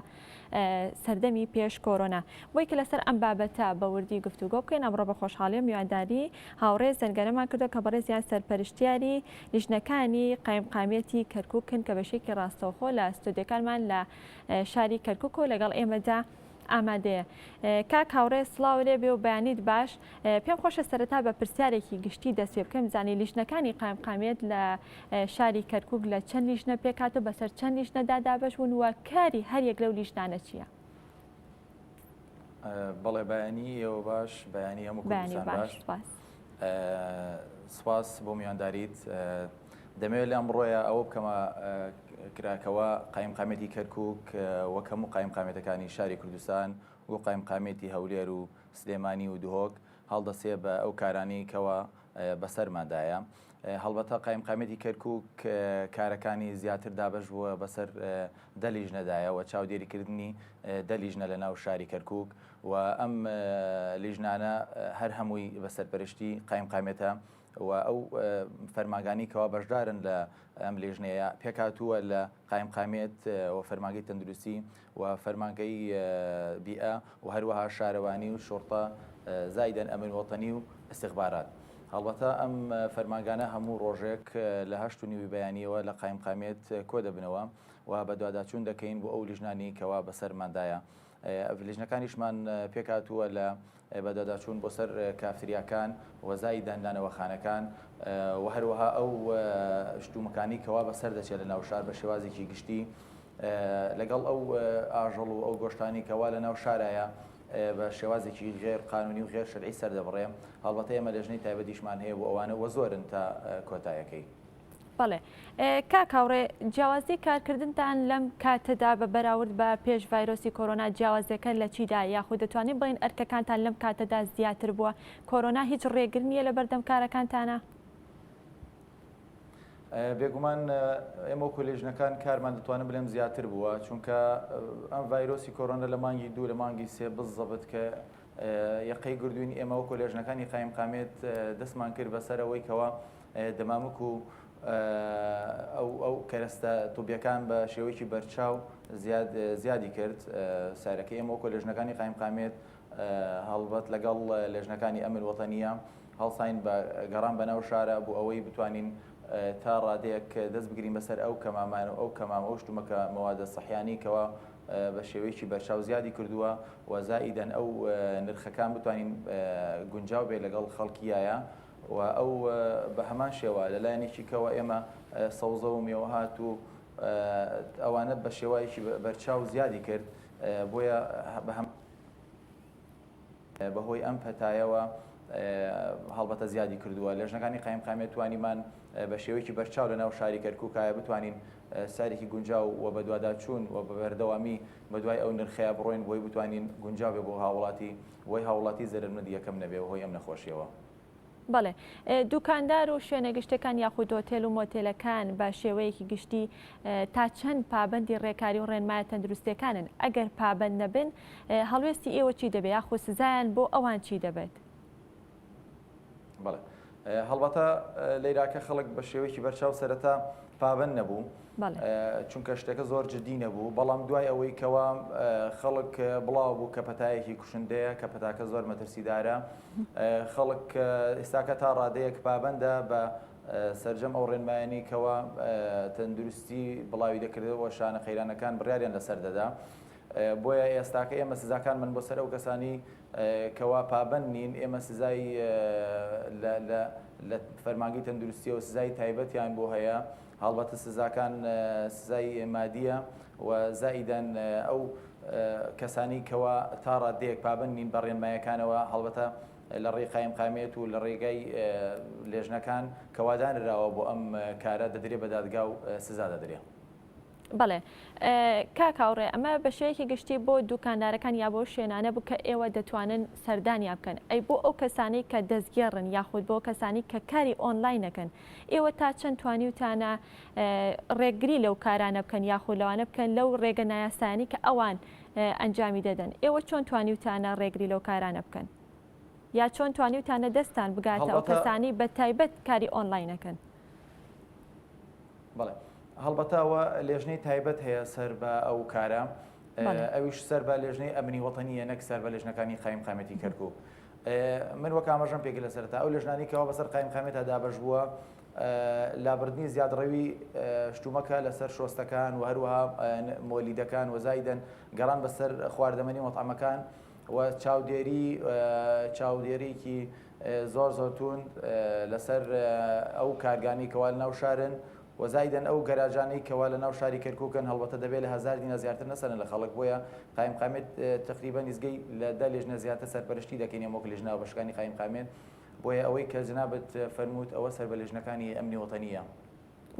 سەردەمی پێش کۆرۆنا. بۆی کە لەسەر ئەم بابەتە بە وردی گفتوگۆ بکەین ئەمڕۆ بە خۆشحاڵی و میوانداری هاوڕێ زەنگەرەمان کردو کە بەڕێزیان سەرپەرشتیاری لیژنەکانی قایمقامێتی کەرکووکن کە بەشێکی ڕاستەوخۆ لە ستودیۆکانمان لە شاری کەرکووک و لەگەڵ ئێمەدا ئامادەیە. کاک هاوڕێ سڵاو لێ بێ و بەیانیت باش. پێم خۆشە سەرەتا بە پرسیارێکی گشتی دەست پێ بکەم زانی لیژنەکانی قایمقامێت لە شاری کەرکووک لە چەند لیژنە پێکات و بەسەر چەند لیژنەدا دابەشبوون و کاری هەر یەک لەو لیژنانە چییە؟ بەڵێ بەیانی ئێوە باش بەیانی هەموو کوردستان باش سپاس بۆ میوانداریت. دەمەوێت لە ئەمڕۆیە ئەوە بکەمە کراکەوە قایمقامێتی کەرکووک وەک هەموو قایمقامێتەکانی شاری کوردستان و قایمقامێتی هەولێر و سلێمانی و دوهۆک هەڵدەسێ بە ئەو کارانی کەوە بەسەرمادایە. هەڵبەتە قایمقامێتی کەرکووک کارەکانی زیاتر دابەش بووە بەسەر دە لیژنەدایە و چاودێریکردنی دە لیژنە لە ناو شاری کەرکووک و ئەم لیژنانە هەر هەمووی بەسەرپەرشتی قایمقامێتە و ئەو فەرماگانی کەوا بەشدارن لە ئەم لێژنەیە پێکاتووە لە قایمقامێت و فەرماگەی تەندروستی و فەرماگەی بیئە و هەروەها شارەوانی و شۆرتە زایدەن ئەمن وەتەنی و استیخبارات. هەڵبەتە ئەم فەرماگانە هەموو ڕۆژێک لە 8:30 بەیانیەوە لە قایمقامێت کۆ دەبنەوە و بە دواداچوون دەکەین بۆ ئەو لیژنانی کەوا بەسەرماندایە. لیژنەکانیشمان پێکاتووە لە بەداداچوون بۆ سەر کافتریاکان وەزای دانانەوەخانەکان و هەروەها ئەو شتومەکانی کەوا بەسەر دەچێت لە ناو شار بە شێوازێکی گشتی لەگەڵ ئەو ئاژەڵ و ئەو گۆشتانی کەوا لە ناو شارایە بە شێوازێکی غێر قانونی و غێر شەرعی سەردەبڕێ. هەڵبەتە ئێمە لەژنەی تایبەتیشمان هەیە بۆ ئەوانە وە زۆرن تا کۆتایەکەی. بەڵێ کاک هاوڕێ جیاوازی کارکردنتان لەم کاتەدا بە بەراورد بە پێش ڤایرۆسی کۆرۆنا جیاوازەکە لە چیدا یاخود دەتوانین بڵین ئەرکەکانتان لەم کاتەدا زیاتر بووە کۆرۆنا هیچ ڕێگر نییە لە بەردەم کارەکانتانە؟ بێگومان ئێمە کۆلێژنەکان کارمان دەتوانم بڵێم زیاتر بووە چونکە ئەم ڤایرۆسی کۆرۆنا لە مانگی 2 لە مانگی 3 بزەبت کە یەقەی گردوین ئێمە و کۆلێژنەکانی قایمقامێت دەستمان کرد بەسەرەوەی کەوە دەمامک و ئەو کەرەستە تووبیەکان بە شێوەیەکی بەرچاو زیادی کرد. سارەکەی ئێمە کۆلێژنەکانی قایمقامێت هەڵبەت لەگەڵ لێژنەکانی ئەمن وەتەنیە هەڵساین بە گەڕان بەناو شارە بۆ ئەوەی بتوانین تا ڕادەیەک دەست بگرین بەسەر ئەو کەمامان و ئەو کەمام ئەو شتومەکە مەوادە سەحیانی کەوە بە شێوەیەکی بەرچاو زیادی کردووە و زائیدەن ئەو نرخەکان بتوانین گونجاو بێ لەگەڵ خەڵکیایە و ئەو بە هەمان شێوە لەلایەنێکی کەوە ئێمە سەوزە و مێوەهات و ئەوانە بە شێوایەکی بەرچاو زیادی کرد بۆیە بەهۆی ئەم پەتایەوە هەڵبەتە زیادی کردووە. لێژنەکانی قایمقامێت توانیمان بە شێوەیەکی بەرچاو لە ناو شاری کەرکووکایە بتوانین سارێکی گونجاو و بە دواداچوون و بە بەردەوامی بە دوای ئەو نرخەیە بڕۆین بۆی بتوانین گونجاو بێ بۆ هاوڵاتی وی هاوڵاتی زەرمەند یەکەم نەبێ هۆی ئەم نەخۆشیەوە. بەڵێ دوکاندار و شوێنە گشتەکان یاخود ئۆتێل و مۆتێلەکان بە شێوەیەکی گشتی تا چەند پابەندی ڕێکاری و ڕێنمایە تەندروستیەکانن ئەگەر پابەند نەبن هەڵوێستی ئێوە چی دەبێت یاخود سزایان بۆ ئەوان چی دەبێت؟ بەڵێ هەڵبەتە لەیراکە خەڵک بە شێوەیەکی بەرچاو سەرەتا پابەند نەبوو چونکە شتێکە زۆر جدی نەبوو بەڵام دوای ئەوەی کەوا خەڵک بڵاو بوو کە پەتایەکی کوشندەیە کە پەتاکە زۆر مەترسیدارە خەڵک ئێستاکە تا ڕادەیەک پابەندە بە سەرجەم ئەو ڕێنمایانی کەوا تەندروستی بڵاوی دەکردەوە شانە خەیرانەکان بڕیاریان لەسەر دەدا بۆیە ئێستاکە ئێمە سزاکان من بۆ سەر ئەو کەسانی کەوا پابەند نین ئێمە سزای لە فەرمانگەی تەندروستی و سزای تایبەتیان بۆ هەیە هەڵبەتە سزاکان سزای مادیە و زائیدەن ئەو کەسانی کەوا تا ڕادەیەک پابەند نین بە ڕێنمایەکانەوە هەڵبەتە لە ڕێی قایمقامێت و لە ڕێگای لێژنەکان کەوادانراوە بۆ ئەم کارە دەدرێ بە دادگا و سزا دەدرێ. بەڵێ کاکاوڕێ ئەمە بە شێوەیەکی گشتی بۆ دوکاندارەکان یا بۆ شوێنانە بوو کە ئێوە دەتوانن سەردانیا بکەن ئەی بۆ ئەو کەسانی کە دەستگێڕن یاخود بۆ کەسانی کە کاری ئۆنلاینەکەن ئێوە تا چەند توانی وتانە ڕێگری لەو کارانە بکەن یاخود لەوانە بکەن لەو ڕێگە نایاسانی کە ئەوان ئەنجامی دەدەن ئێوە چۆن توانی وتانە ڕێگری لەو کارانە بکەن یا چۆن توانی وتانە دەستان بگاتە ئەو کەسانی بە تایبەت کاری ئۆنلاینەکەن بەڵێ هەڵبەتەوە لێژنەی تایبەت هەیە سەر بە ئەو کارە ئەویش سەر بە لێژنەی ئەمنی وەتەنیە نەک سەر بە لێژنەکانی قایم قامەتی کەرکوو من وەک ئاماژەم پێگە لە سەرتا ئەو لێژنانی کەەوە بەسەر قایم قامێتە دابەش بووە لابردنی زیادڕەوی شتومەکە لەسەر شۆستەکان و هەروەها مۆلیدەکان وەزایدەن گەڕان بەسەر خواردەمەنی مۆتعەمەکان و چاودێریکی زۆر زۆرتون لەسەر ئەو کارگانی کەوا لە ناو شارن وەزایدەن ئەو گەراجانەی کەوا لە ناو شاری کەرکووکن هەڵبەتە دەبێت لە 1000 دینار زیاتر نەسەرن لە خەڵک بۆیە قایم قامێت تقریبا نزگەی لە 10 لێژنە زیاتر سەرپەرشتی دەکەین ئەمۆک لێژنە بەشەکانی قایم قامێت بۆیە ئەوەی کە جنابەت فەرمووت ئەوە سەر بە لێژنەکانی ئەمنی وەتەنیە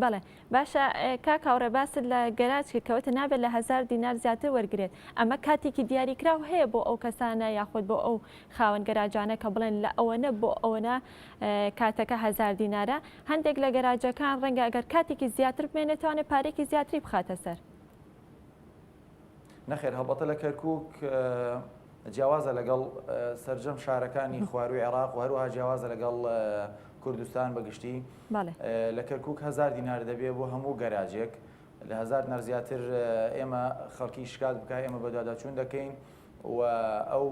بەڵێ باشە کاکاوڕێ باست لە گەراج کەوتە نابێت لە 1000 دینار زیاتر وەرگێت ئەمە کاتێکی دیاریکراو هەیە بۆ ئەو کەسانە یاخود بۆ ئەو خاوەن گەراجانە کە بڵێن لە ئەوەنە بۆ ئەوەنە کاتەکە 1000 دینارە هەندێک لە گەراجەکان ڕەنگە ئەگەر کاتێکی زیاتر بمێنێتوانێت پارێکی زیاتری بخاتە سەر نەخێر هەڵبەتە لە کەرکووک جیاوازە لەگەڵ سەرجەم شارەکانی خواروی عێراق و هەروەها جیاوازە لەگەڵ کوردستان بەگشتی لە کەرکووک 1000 دینار دەبێت بۆ هەموو گەراجێک لە 1000 دینار زیاتر ئێمە خەڵکی شکات بکە ئێمە بەداداچوون دەکەین و ئەو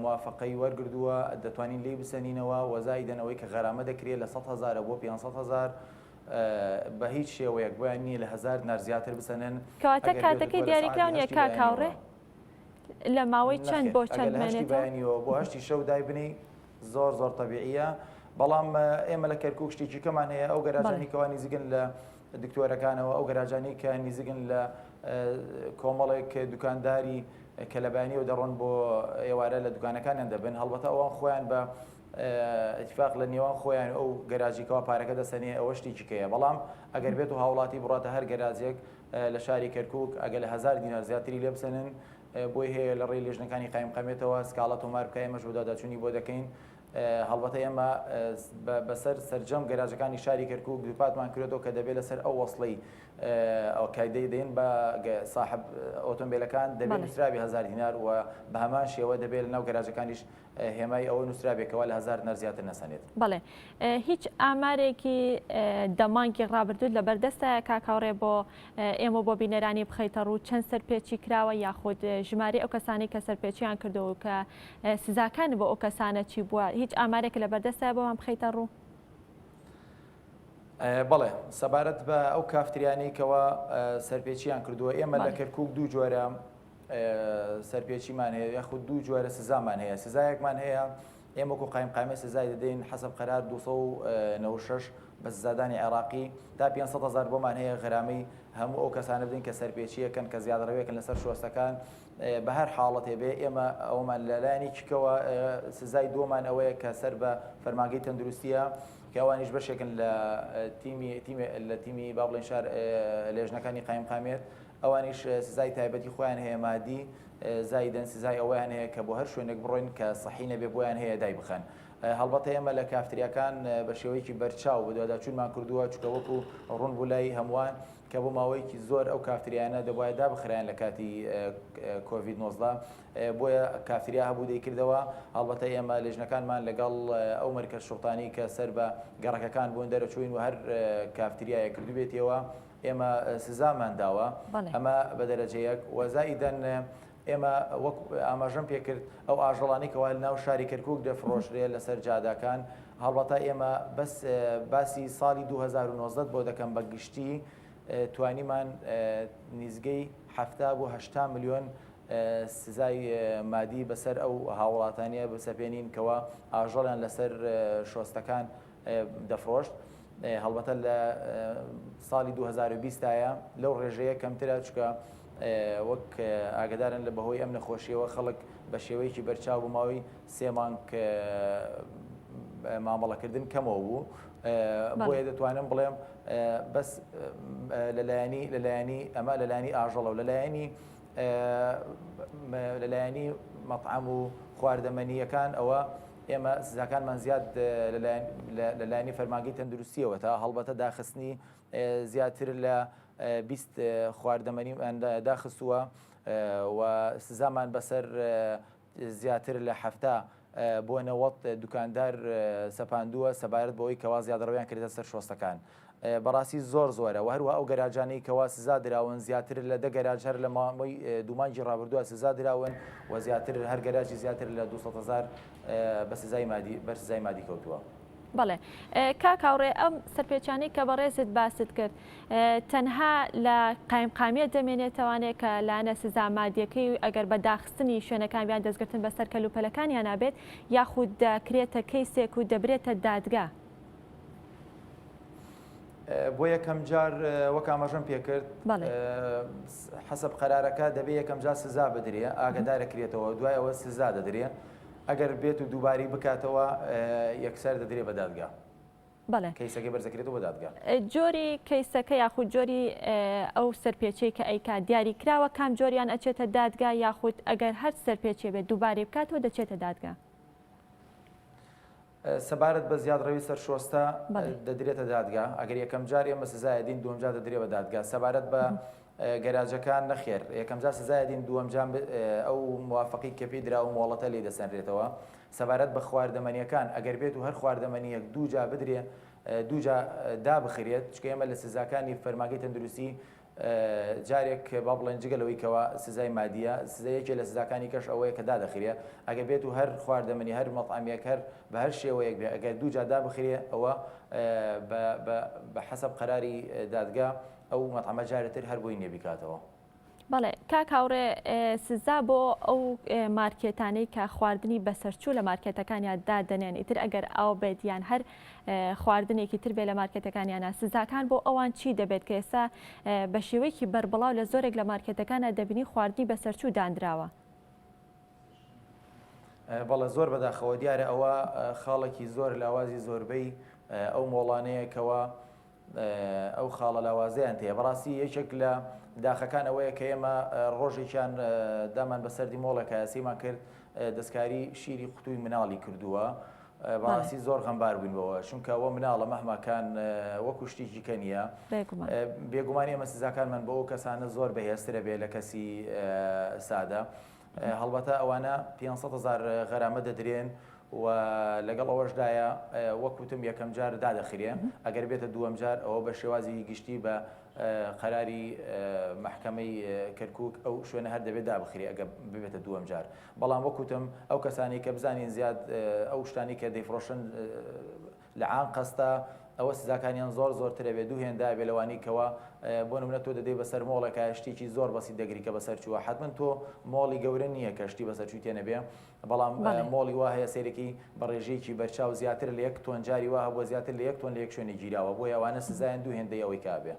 موافقەی وەرگردووە دەتوانین لێ بسەنینەوە وەزایدەنەوەی کە غەرامە دەکرێت لە 100,000 بۆ 500,000 بە هیچ شێوەیەک بۆیان نییە لە 1000 دینار زیاتر بسەنن کەواتە کاتەکەی دیاریکراو نیە کاکاوڕێ لە ماوەی چەند بۆ چەند بێنێتەوە بۆ هەشتی شەو دای بنی زۆر زۆر تەبیعیە بەڵام ئێمە لە کەرکووک شتێکی کەمان هەیە ئەو گەراجانی کەوا نزیکن لە دکتۆرەکانەوە ئەو گەراجانی کە نزیکن لە کۆمەڵێک دوکانداری کە لە بەیانیەوە دەڕۆن بۆ ئێوارە لە دوکانەکانیان دەبن هەڵبەتە ئەوان خۆیان بە اتفاق لە نێوان خۆیان ئەو گەراجیکەوە پارەکە دەسەنێ ئەوە شتێکی کەیە بەڵام ئەگەر بێت و هاوڵاتی بڕاتە هەر گەراجێک لە شاری کەرکووک ئەگەر لە 1000 دینار زیاتری لێ بسەنن بۆی هەیە لە ڕێی لێژنەکانی قایم قامێتەوە سکاڵە تۆمار بکە ئێمەش بۆداداچوونی بۆ دەکەین هەڵبەتە ئێمە بەسەر سەرجەم گەراجەکانی شاری کەرکووک دووپاتمان کردەوە کە دەبێت لەسەر ئەو وەسڵەی کایدەی دێن بە صاحب ئۆتۆمبیلەکان دەبێت نووسرابی 1000 دینار و بە هەمان شێوە دەبێت لە ناو گەراجەکانیش هێمای ئەوە نووسرابێکەوە لە 1000 دینار زیاتر نەسەنێت بەڵێ هیچ ئامارێکی دەمانکی ڕابردوود لە بەردەستە کاکاوڕێ بۆ ئێمە بۆ بینەرانی بخەیتە ڕوو چەند سەرپێکی کراوە یاخود ژمارە ئەو کەسانی کە سەرپێچیان کردەوە کە سزاکان بۆ ئەو کەسانە چی بووە هیچ ئامارێک لە بەردەستە بۆمان بخەیتە ڕوو بەڵێ سەبارەت بە ئەو کافتریانەی کەەوە سەرپێچیان کردووە ئێمە لە کەرکووک دوو جۆرە سەرپێچیمان هەیە یاخود دوو جۆرە سزامان هەیە سزایەکمان هەیە ئێمە وەکو قایم قامێ سزای دەدەین حەسەب قەرار 296 بە سزادانی عێراقی تا 500,000 بۆمان هەیە غەرامەی هەموو ئەو کەسانە بدەین کە سەرپێچیەکەن کە زیادڕەوەیەکن لەسەر شۆستەکان بە هەر حاڵەتێ بێ ئێمە ئەومان لەلایەنێکیکەوە سزای دووەمان ئەوەیە کە سەر بە فەرمانگەی تەندروستیە کە ئەوانیش بەشێکن لە تیمی با بڵێن شار لێژنەکانی قایم قامێت ئەوانیش سزای تایبەتی خۆیان هەیە مادی زایدەن سزای ئەویان هەیە کە بۆ هەر شوێنێک بڕۆین کە سەحی نەبێ بۆیان هەیە دای بخەن هەڵبەتە ئێمە لە کافتریاکان بە شێوەیەکی بەرچاو بەدواداچوونمان کردووە چکە وەکو ڕوون بوو لای هەمووان کە بۆ ماوەیەکی زۆر ئەو کافتریانە دەبواە دابخرایان لە کاتی کۆڤید-19 بۆیە کافتریا هەبوو دەیکردەوە هەڵبەتە ئێمە لێژنەکانمان لەگەڵ ئەو مەرکەز شوڕتانی کە سەر بە گەڕەکەکان بۆن دەرەچوین و هەر کافتریایە کردوبێتەوە ئێمە سزامان داوە ئەمە بە دەرەجەیەک وەزایدەن ئێمە وەک ئاماژەم پێکرد ئەو ئاژەڵانی کەوا ناو شاری کەرکووک دەفرۆشرێت لەسەر جاداکان هەڵبەتە ئێمە بەس باسی ساڵی 2019 بۆ دەکەم بە گشتی توانیمان نزگەی 70 بۆ 80 ملیۆن سزای مادی بەسەر ئەو هاوڵاتانیە بسەپێنین کەوا ئاژەڵیان لەسەر شۆستەکان دەفرۆشت هەڵبەتە لە ساڵی 2020یە لەو ڕێژەیە کەمترە چکە وەک ئاگدارن لە بەهۆی ئەم نەخۆشیەوە خەڵک بە شێوەیەکی بەرچاو بووماوەی 3 مانگ مامەڵەکردن کەمەوە بوو بۆیە دەتوانم بڵێم بەس لەلایەنی ئەمە لەلایەنی ئاژەڵە و لەلایەنی مەطعەم و خواردەمەنیەکان ئەوە ئێمە سزاکانمان زیاد لەلایەنی فەرمانگەی تەندروستیەوە تا هەڵبەتە داخستنی زیاتر لە 20 خواردەمەنیمان داخستووە و سزامان بەسەر زیاتر لە هەفتە بۆ 90 دوکاندار سەپاندووە سەبارەت بەوەی کەوا زیادڕەویان کردێتە سەر شۆستەکان. بەڕاستی زۆر زۆرە و هەروە ئەو گەراجانەی کەوا سزا دراون زیاتر لە 10 گەراجەر لە ماوەی 2 مانگی ڕابردووە سزا دراون و زیاتر هەر گەراجی زیاتر لە 200,000 بە سزای مادی کەوتووە. بەڵێ کاکاوڕێ ئەم سەرپێچانی کە بەڕێزت باست کرد تەنها لە قایمقامیت دەمێنێتوانێت کە لاەنە سزا مادیەکەی ئەگەر بە داخستنی شوێنەکان بیان دەستگرتن بەسەر کەلوپەلەکانیان نابێت یاخود دەکرێتە کەیسێک و دەبرێتە دادگا. بۆ یەکەم جار وەک ئاماژەم پێکرد حەسەب قەرارەکە دەبێت یەکەم جار سزا بدرێ ئاگدارەکرێتەوە دوای ئەوە سزا دەدرێت ئەگەر بێت و دووباری بکاتەوە یەکسەر دەدرێت بە دادگا. بەڵێ کەیسەکەی بەرزەکرێتەوە بە دادگا. جۆری کەیسەکە یاخود جۆری ئەو سەرپێچەی کە ئەیکا دیاری کراوە کام جۆریان ئەچێتە دادگا یاخود ئەگەر هەر سەرپێچێ بێت دووبارێ بکاتەوە دەچێتە دادگا. سەبارەت بە زیادڕەوی سەرشۆستە دەدرێتە دادگا ئەگەر یەکەم جار ئێمە سزایدین دووەم جار دەدرێت بە دادگا. سەبارەت بە گەراجەکان نەخێر یەکەم جار سزایدین دووەم جام ئەو موافقی کە پێی درا و مۆڵەتە لێ دەسەنرێتەوە. سەبارەت بە خواردەمەنیەکان ئەگەر بێت و هەر خواردەمەنیەک دووجا بدرێ دووجا دابخرێت چکە ئێمە لە سزاکانی فەرمانگەی تەندروستی جارێک با بڵێن جگەلەوەی کەوا سزای مادیە سزایەکێ لە سزاکانی کەش ئەوەیە کە دادەخرێ ئەگەر بێت و هەر خواردەمەنی هەر مەطعەمیەک هەر بە هەر شێوەیەک بێ ئەگەر دووجا دابخرێ ئەوە بە حەسەب قەراری دادگا ئەو مەطعەمە جارێتر هەر بۆی نێبیکاتەوە. بەڵێ کاکاوڕێ سزا بۆ ئەو مارکێتانەی کە خواردنی بەسەرچوو لە مارکێتەکانیان دادەنێن ئیتر ئەگەر ئاو بێت یان هەر خواردنێکی تر بێ لە مارکێتەکانیانە سزاکان بۆ ئەوان چی دەبێت کە ئێستا بە شێوەیەکی بربڵاو لە زۆرێک لە مارکێتەکانە دەبینی خواردنی بەسەرچوو دانراوە. بەڵێ زۆر بەداخەوە دیارە ئەوە خاڵێکی زۆر لاوازی زۆربەی ئەو مۆڵانەیەکەوە ئەو خاڵە لاوازیان تەیە. بەڕاستی یەکێک لە داخەکان ئەوەیە کە ئێمە ڕۆژێکیان دامان بەسەردی مۆڵێکە یاسیمان کرد دەستکاری شیری قوتووی مناڵی کردووە. بەڕاستی زۆر غەمبار بووینەوە چونکە ئەوە مناڵە مەحماکان وەکو شتێکی کە نییە بێگومانی ئێمە سزاکانمان بۆ ئەو کەسانە زۆر بەهێزترە بێ لە کەسی سادە. هەڵبەتە ئەوانە 500,000 غەرامە دەدرێن و لەگەڵ ئەوەشدایە وەکوتم یەکەم جار دادەخرێ ئەگەر بێتە دووەم جار ئەوە بە شێوازی گشتی بە قەراری محکەمەی کەرکووک ئەو شوێنە هەر دەبێت دابخرێ ئەگە ببێتە دووەم جار. بەڵام وەکوتم ئەو کەسانی کە بزانین زیاد ئەو شتانی کە دەیفرۆشن لە عام قەستە ئەوە سزاکانیان زۆر زۆرترە بێ دوو هێندا بێ لەوانی کەوە بۆ نمونە تۆ دەدەی بەسەر مۆڵێکە شتێکی زۆر بەسی دەگری کە بەسەر چووە حتمما تۆ مۆڵی گەورە نییە کە شتی بەسەر چوو تێنە بێ بەڵام مۆڵی وا هەیە سێرەکی بەڕێژەیەکی بەرچاو زیاتر لە 1 تۆن جاری وا هەبووە زیاتر لە 1 تۆن لە یەک شوێنی گیراوە بۆ ئەوانە سزایان دوو هێندەی ئەوەی کابێ.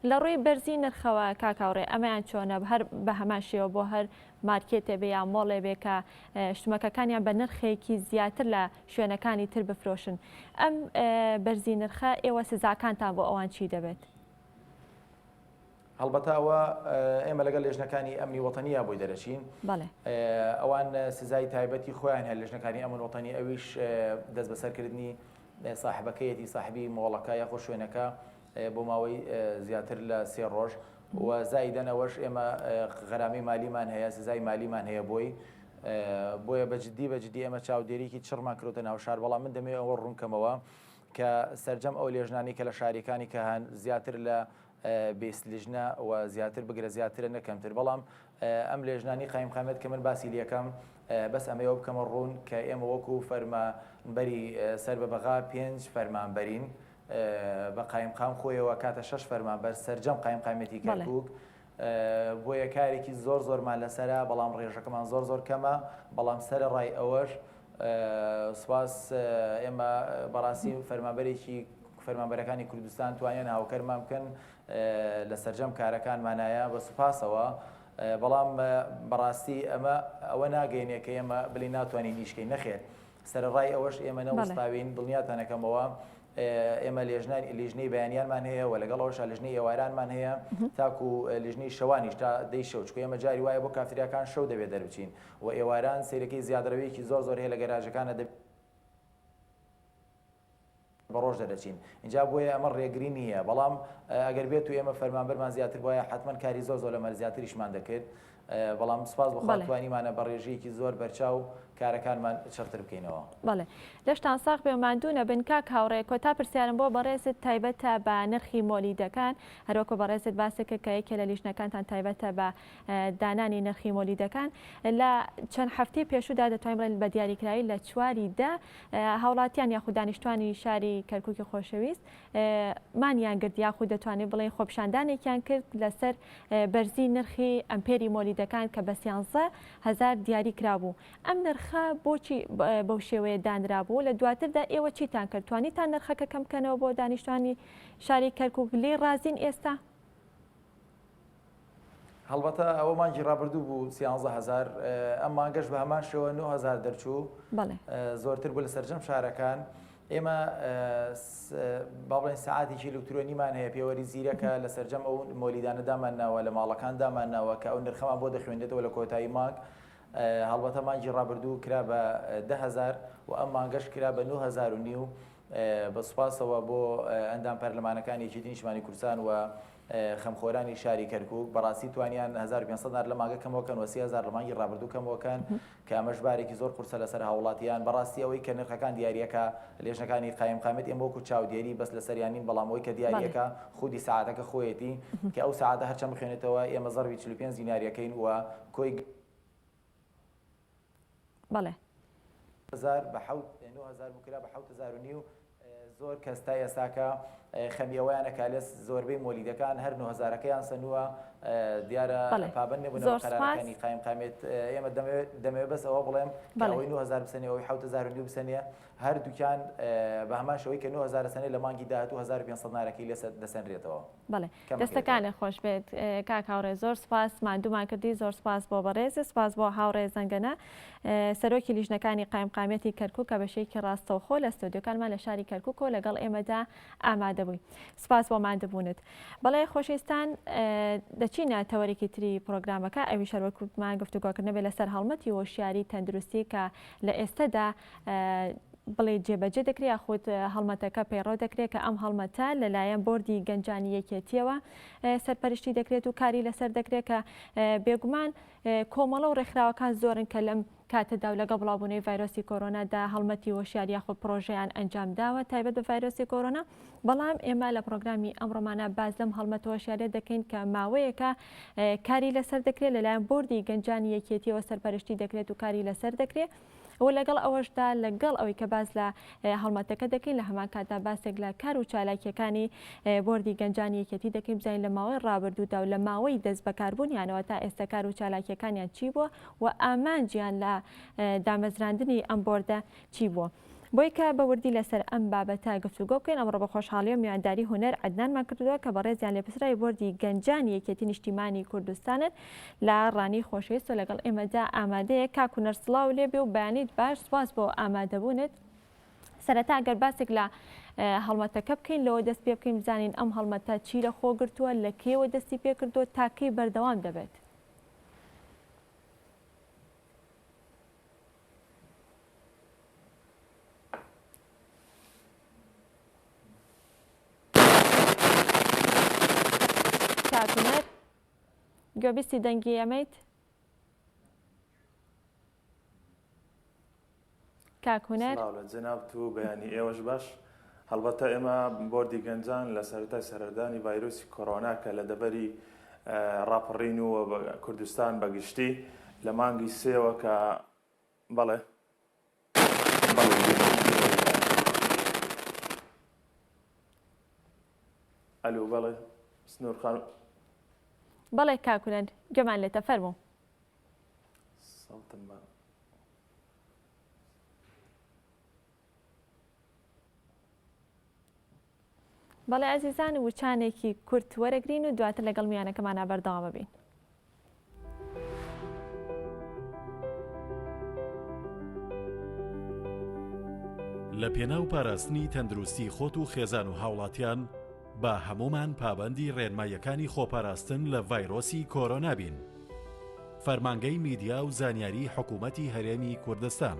لە ڕووی بەرزی نرخەوە کاکاوڕێ ئەمەیان چۆنە هەر بە هەمان شێوە بۆ هەر مارکێتێ بێ یان مۆڵێ بێ کە شتمەکەکانیان بە نرخێکی زیاتر لە شوێنەکانی تر بفرۆشن ئەم بەرزی نرخە ئێوە سزاکانتان بۆ ئەوان چی دەبێت؟ هەڵبەتە ئەوە ئێمە لەگەڵ لێژنەکانی ئەمنی وەتەنیە بۆی دەرەچین ئەوان سزای تایبەتی خۆیان هەیە لێژنەکانی ئەمن وەتەنی ئەویش دەست بەسەرکردنی ساحبەکەیەتی صاحبی مۆڵەکە یاخۆ شوێنەکە بۆ ماوەی زیاتر لە 3 ڕۆژ و زایدەنەوەش ئێمە غەرامی مالیمان هەیە سزای مالیمان هەیە بۆیە بەجددی ئێمە چاودێریکی چڕمان کردوتە ناو شار بەڵام من دەمێ ئەوە ڕوونکەمەوە کە سەرجەم ئەو لێژنانی کە لە شاریەکانی کە هەن زیاتر لە بێسلیژنە و زیاتر بگرە زیاترە نەکەمتر بەڵام ئەم لێژنانی قایمقامێت کە من باسی لەکەم بەس ئەمەوە بکەمە ڕوون کە ئێمە وەکو فەرمانبەری سەر بە بەغا 5 فەرمانبەرین بە قایمقام خۆیەوە کاتە 6 فەرمانبەر سەرجەم قایمقامەتی کەرکووک بۆیە کارێکی زۆرمان لەسەرە بەڵام ڕێژەکەمان زۆر کەمە بەڵام سەر ڕای ئەوەش سواس ئێمە بەڕاستی فەرمانبەرەکانی کوردستان توانیان هاوکەرمان بکەن لە سەرجەم کارەکانمانایە بە سوپاسەوە بەڵام بەڕاستی ئەوە ناگەینێ کە ئێمە بڵێ ناتوانین نیشکەی نەخێت سەرڕای ئەوەش ئێمە نەوەستاوین دڵنیاتانەکەمەوە ئێمە لیژنەی بەیانیانمان هەیە و لەگەڵ ئەوشا لیژنەی ئێوارانمان هەیە تاکو لیژنەی شەوانیش تا دەی شەو چکە ئێمە جاری وایە بۆ کافتریاکان شەو دەبێت دەربچین و ئێواران سیرەکەی زیادڕەوەیەکی زۆر هەیە لە گەراژەکانە بە ڕۆژ دەرەچین اینجا بۆیە ئەمە ڕێگری نییە بەڵام ئەگەر بێت و ئێمە فەرمانبەرمان زیاتر بۆیە حتمما کاری زۆر لەمە زیاتریشمان دەکرد بەڵام سپاس بەخوا توانیمانە بە ڕێژەیەکی زۆر بەرچاو کارەکانمان چەرتر بکەینەوە. بەڵێ لەشتان ساق پێماندوونە بنکا کاوڕێ کۆتا پرسیارم بۆ بەڕێزت تایبەتە بە نرخی مۆلیدەکان هەروەکو بەڕێزت باسێکە کە یەکێ لە لیژنەکانتان تایبەتە بە دانانی نرخی مۆلیدەکان لە چەند هەفتەی پێشودا دەتوانین بڵێن بە دیاریکراوی لە 4دا هاوڵاتیان یاخود دانیشتوانی شاری کەرکووکی خۆشەویست مانیان گرت یاخود دەتوانێت بڵێن خۆپیشاندانێکیان کرد لەسەر بەرزی نرخی ئەمپێری مۆلیدەکان کە بە 13,000 دیاری کرابوو ئەم نرخە بۆچی بەو شێوەیە دانرابوو لە دواتردا ئێوە چیتان کرد توانیتان نرخەکە کەم بکەنەوە بۆ دانیشتوانی شاری کەرکووک لێ ڕازین ئێستا؟ هەڵبەتە ئەوە مانگی ڕابردوو بوو 13,000 ئەم مانگەش بە هەمان شێوە 9,000 دەرچوو زۆرتر بوو لە سەرجەم شارەکان ئێمە باڵێن سعاتێکی ئەلکترۆنیمان هەیە پێوەری زیرەکە لە سەرجەم ئەو مۆلیدانە دامانناوە لە ماڵەکان دامانناوە کە ئەو نرخەمان بۆ دەخوێنێتەوە لە کۆتایی مانگ هەڵبەتە مانگی ڕابردوو کرا بە 10,000 و ئەم مانگەش کرا بە 9,500 بە سوپاسەوە بۆ ئەندام پەرلەمانەکانی یەکێتی نیشتیمانی کوردستان و خەمخۆرانی شاری کەرکووک بەڕاستی توانیان 1500 لە ماگە کەمەوەکەن و 30,000 لە مانگی ڕابردوو کەمەوەکەن کە ئەمەش بارێکی زۆر قورسە لەسەر هاوڵاتیان بەڕاستی ئەوەی کە نرخەکان دیاریەکە لێژنەکانی قایمقامێت ئێمە وەکو چاودێری بەس لەسەریانین بەڵام ئەوەی کە دیاریەکە خودی ساعاتەکە خۆیەتی کە ئەو ساعاتە هەرچەند بخوێنێتەوە ئێمە زەربی 45 دیناریەکەین و کۆی بەڵێ 9,000 بکرا بە 7,500 زۆر کەستا ئێساکە خەمیەوەیانەکە لەس زۆربەی مۆلیدەکان هەر 9,000ەکەیان سنووە دیارە پابند نەبوونەوە قەرارەکانی قایمقامێت ئێمە دەمەوێت بەس ئەوە بڵێم ئەوەی 9,000 بسەنێ ئەوەی 7,500 بسەنێ هەردووکیان بە هەمان شەوەی کە 9,000 سنێ لە مانگی داهات و 1500 نارەکەی دەسەنرێتەوە. بەڵێ دەستەکانێ خۆش بێت کاک هاوڕێ زۆر سپاس ماندوومان کردی زۆر سپاس بۆ بەڕێز سپاس بۆ هاوڕێ زەنگەنە سەرۆکی لیژنەکانی قایمقامێتی کەرکووک کە بەشێکی ڕاستەوخۆ لە ستۆدیۆکانمان لە شاری کەرکووکەوە لەگەڵ ئێمەدا ئامادەبووی. سپاس بۆ مادەبوونت. بەڵێ خۆشەویستان دەچینە تەوەرێکی تری پرۆگرامەکە ئەوی شەروەکوتمان گفتوگۆکردنە بێت لەسەر هەڵمەتی هۆشیاری تەندروستی کە لە ئێستادا بڵێ جێبەجێ دەکرێت خۆت هەڵمەتەکە پەیڕەو دەکرێت کە ئەم هەڵمەتە لەلایەن بۆردی گەنجانی یەکێتیەوە سەرپەرشتی دەکرێت و کاری لەسەر دەکرێت کە بێگومان کۆمەڵە و ڕێکخراوەکان زۆرن کە لەم کاتەدا و لەگەڵ بڵاوبوونەوەی ڤایرۆسی کۆرۆنادا هەڵمەتی هۆشیاری یاخود پرۆژەیان ئەنجام داوە تایبەت بە ڤایرۆسی کۆرۆنا بەڵام ئێمە لە پرۆگرامی ئەمڕۆمانە باز لەم هەڵمەتە هۆشیاریە دەکەین کە ماوەیەکە کاری لەسەر دەکرێت لەلایەن بۆردی گەنجانی یەکێتیەوە سەرپەرشتی دەکرێت و کاری لەسەر دەکرێت و لەگەڵ ئەوەشدا لەگەڵ ئەوەی کە باز لە هەڵمەتەکە دەکەین لە هەمان کاتدا باسێک لە کار و چالاکیەکانی بۆردی گەنجانی یەکێتی دەکەین بزانین لە ماوەی ڕابردوودا و لە ماوەی دەست بەکاربوونیانەوە تا ئێستا کار و چالاکیەکانیان چی بووە و ئامانجیان لە دامەزراندنی ئەم بۆردە چی بووە. بۆی کە بەوردی لەسەر ئەم بابەتە گفتوگۆ بکەین ئەمڕۆ بە خۆشحاڵی و میوانداری هونەر عەدنانمان کردووە کە بەڕێزیان لێپرسرای بۆردی گەنجانی یەکێتی نیشتیمانی کوردستانن لە ڕانی خۆشەویست و لەگەڵ ئێمەدا ئامادەیە کاک هونەر سڵاو لێبێ و بەیانیت باش سپاس بۆ ئامادەبوونت. سەرەتا ئەگەر باسێک لە هەڵمەتەکە بکەین لەوە دەست پێ بکەین بزانین ئەم هەڵمەتە چی لە خۆ گرتووە لە کێوە دەستی پێ کردووە تاکەی بەردەوام دەبێت. کاکونەر گوێبیستی دەنگی ئەمەیت کاکونەر جناب تو بەیانی ئێوەش باش هەڵبەتە ئێمە بۆردی گەنجان لە سەرەتای سەردانی ڤایرۆسی کۆرۆنا کە لە دەبەری ڕاپەڕین و کوردستان بەگشتی لە مانگی سێوە کە بەڵێ ئەلو بەڵێ سنوور خانم بەڵێ کاکونەر گوێمان لێتە فەرموو. بەڵێ ئازیزان وچانێکی کورت وەرەگرین و دواتر لەگەڵ میوانەکەمانە بەردەوام ببین. لە پێناو پاراستنی تەندروستی خۆت و خێزان و هاوڵاتیان با هەمومان پابەندی ڕێنماییەکانی خۆپاراستن لە ڤایرۆسی کۆرۆنا بین. فەرمانگەی میدیا و زانیاری حکوومەتی هەرێمی کوردستان.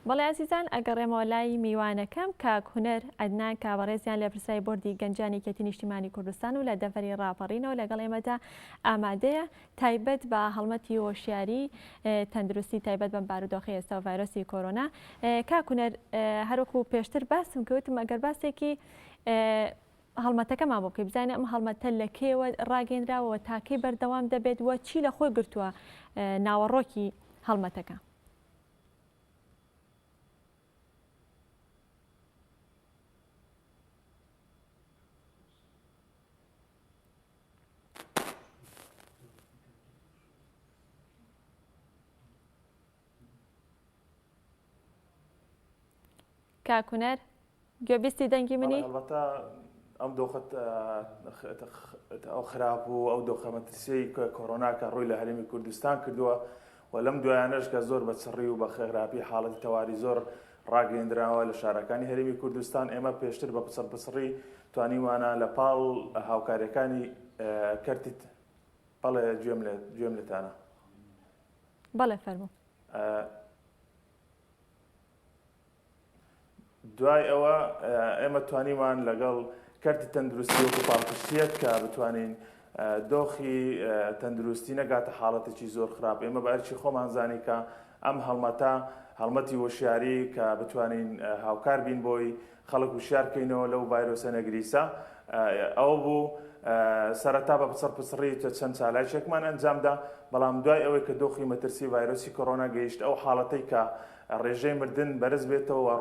بەڵێ ئازیزان ئەگەڕێمەوە لای میوانەکەم کاک هونەر ئەدنان کابڕێزیان لە پرسای بۆردی گەنجانی کێتی نیشتیمانی کوردستان و لە دەڤەری ڕاپەڕینەوە لەگەڵ ئێمەدا ئامادەیە تایبەت بە هەڵمەتی هۆشیاری تەندروستی تایبەت بەم بارودۆخی ئێستا و ڤایرۆسی کۆرۆنا. کاک هونەر هەروەکو پێشتر باسم کەوتم ئەگەر باسێکی هەڵمەتەکەمان بۆ بکەی بزانێ ئەم هەڵمەتە لە کێوە ڕاگەیەنراوەوە تاکەی بەردەوام دەبێت وە چی لە خۆی گرتووە ناوەڕۆکی هەڵمەتەکە. کاکونەر گوێبیستی دەنگی منی ئەڵبەتە ئەم دۆخەت ئەو خراپ و ئەو دۆخەمەترسی کۆرۆنا کە ڕووی لە هەرێمی کوردستان کردووە و لەم دوایانەش کە زۆر بەچڕی و بە خێراپی حاڵەتی تەواری زۆر ڕاگەیەندراوە لە شارەکانی هەرێمی کوردستان ئێمە پێشتر بە پسڕی توانیمانە لە پاڵ هاوکاریەکانی کەرتیت بەڵێ گوێم لێتانە بەڵێ فەرموو. دوای ئەوە ئێمە توانیمان لەگەڵ کەرتی تەندروستی وەکو پاڵپشتیەت کە بتوانین دۆخی تەندروستی نەگاتە حاڵەتێکی زۆر خراپ. ئێمە بە ئەرچی خۆمان زانی کە ئەم هەڵمەتی وەشیاری کە بتوانین هاوکار بین بۆی خەڵک وشیارکەینەوە لەو ڤایرۆسە نەگریسە. ئەوە بوو سەرەتا بە پسڕی چەند چالایشێکمان ئەنجامدا، بەڵام دوای ئەوەی کە دۆخی مەترسی ڤایرۆسی کۆرۆنا گەیشت ئەو حاڵەتەی کە ڕێژەی مردن بەرز بێتەوە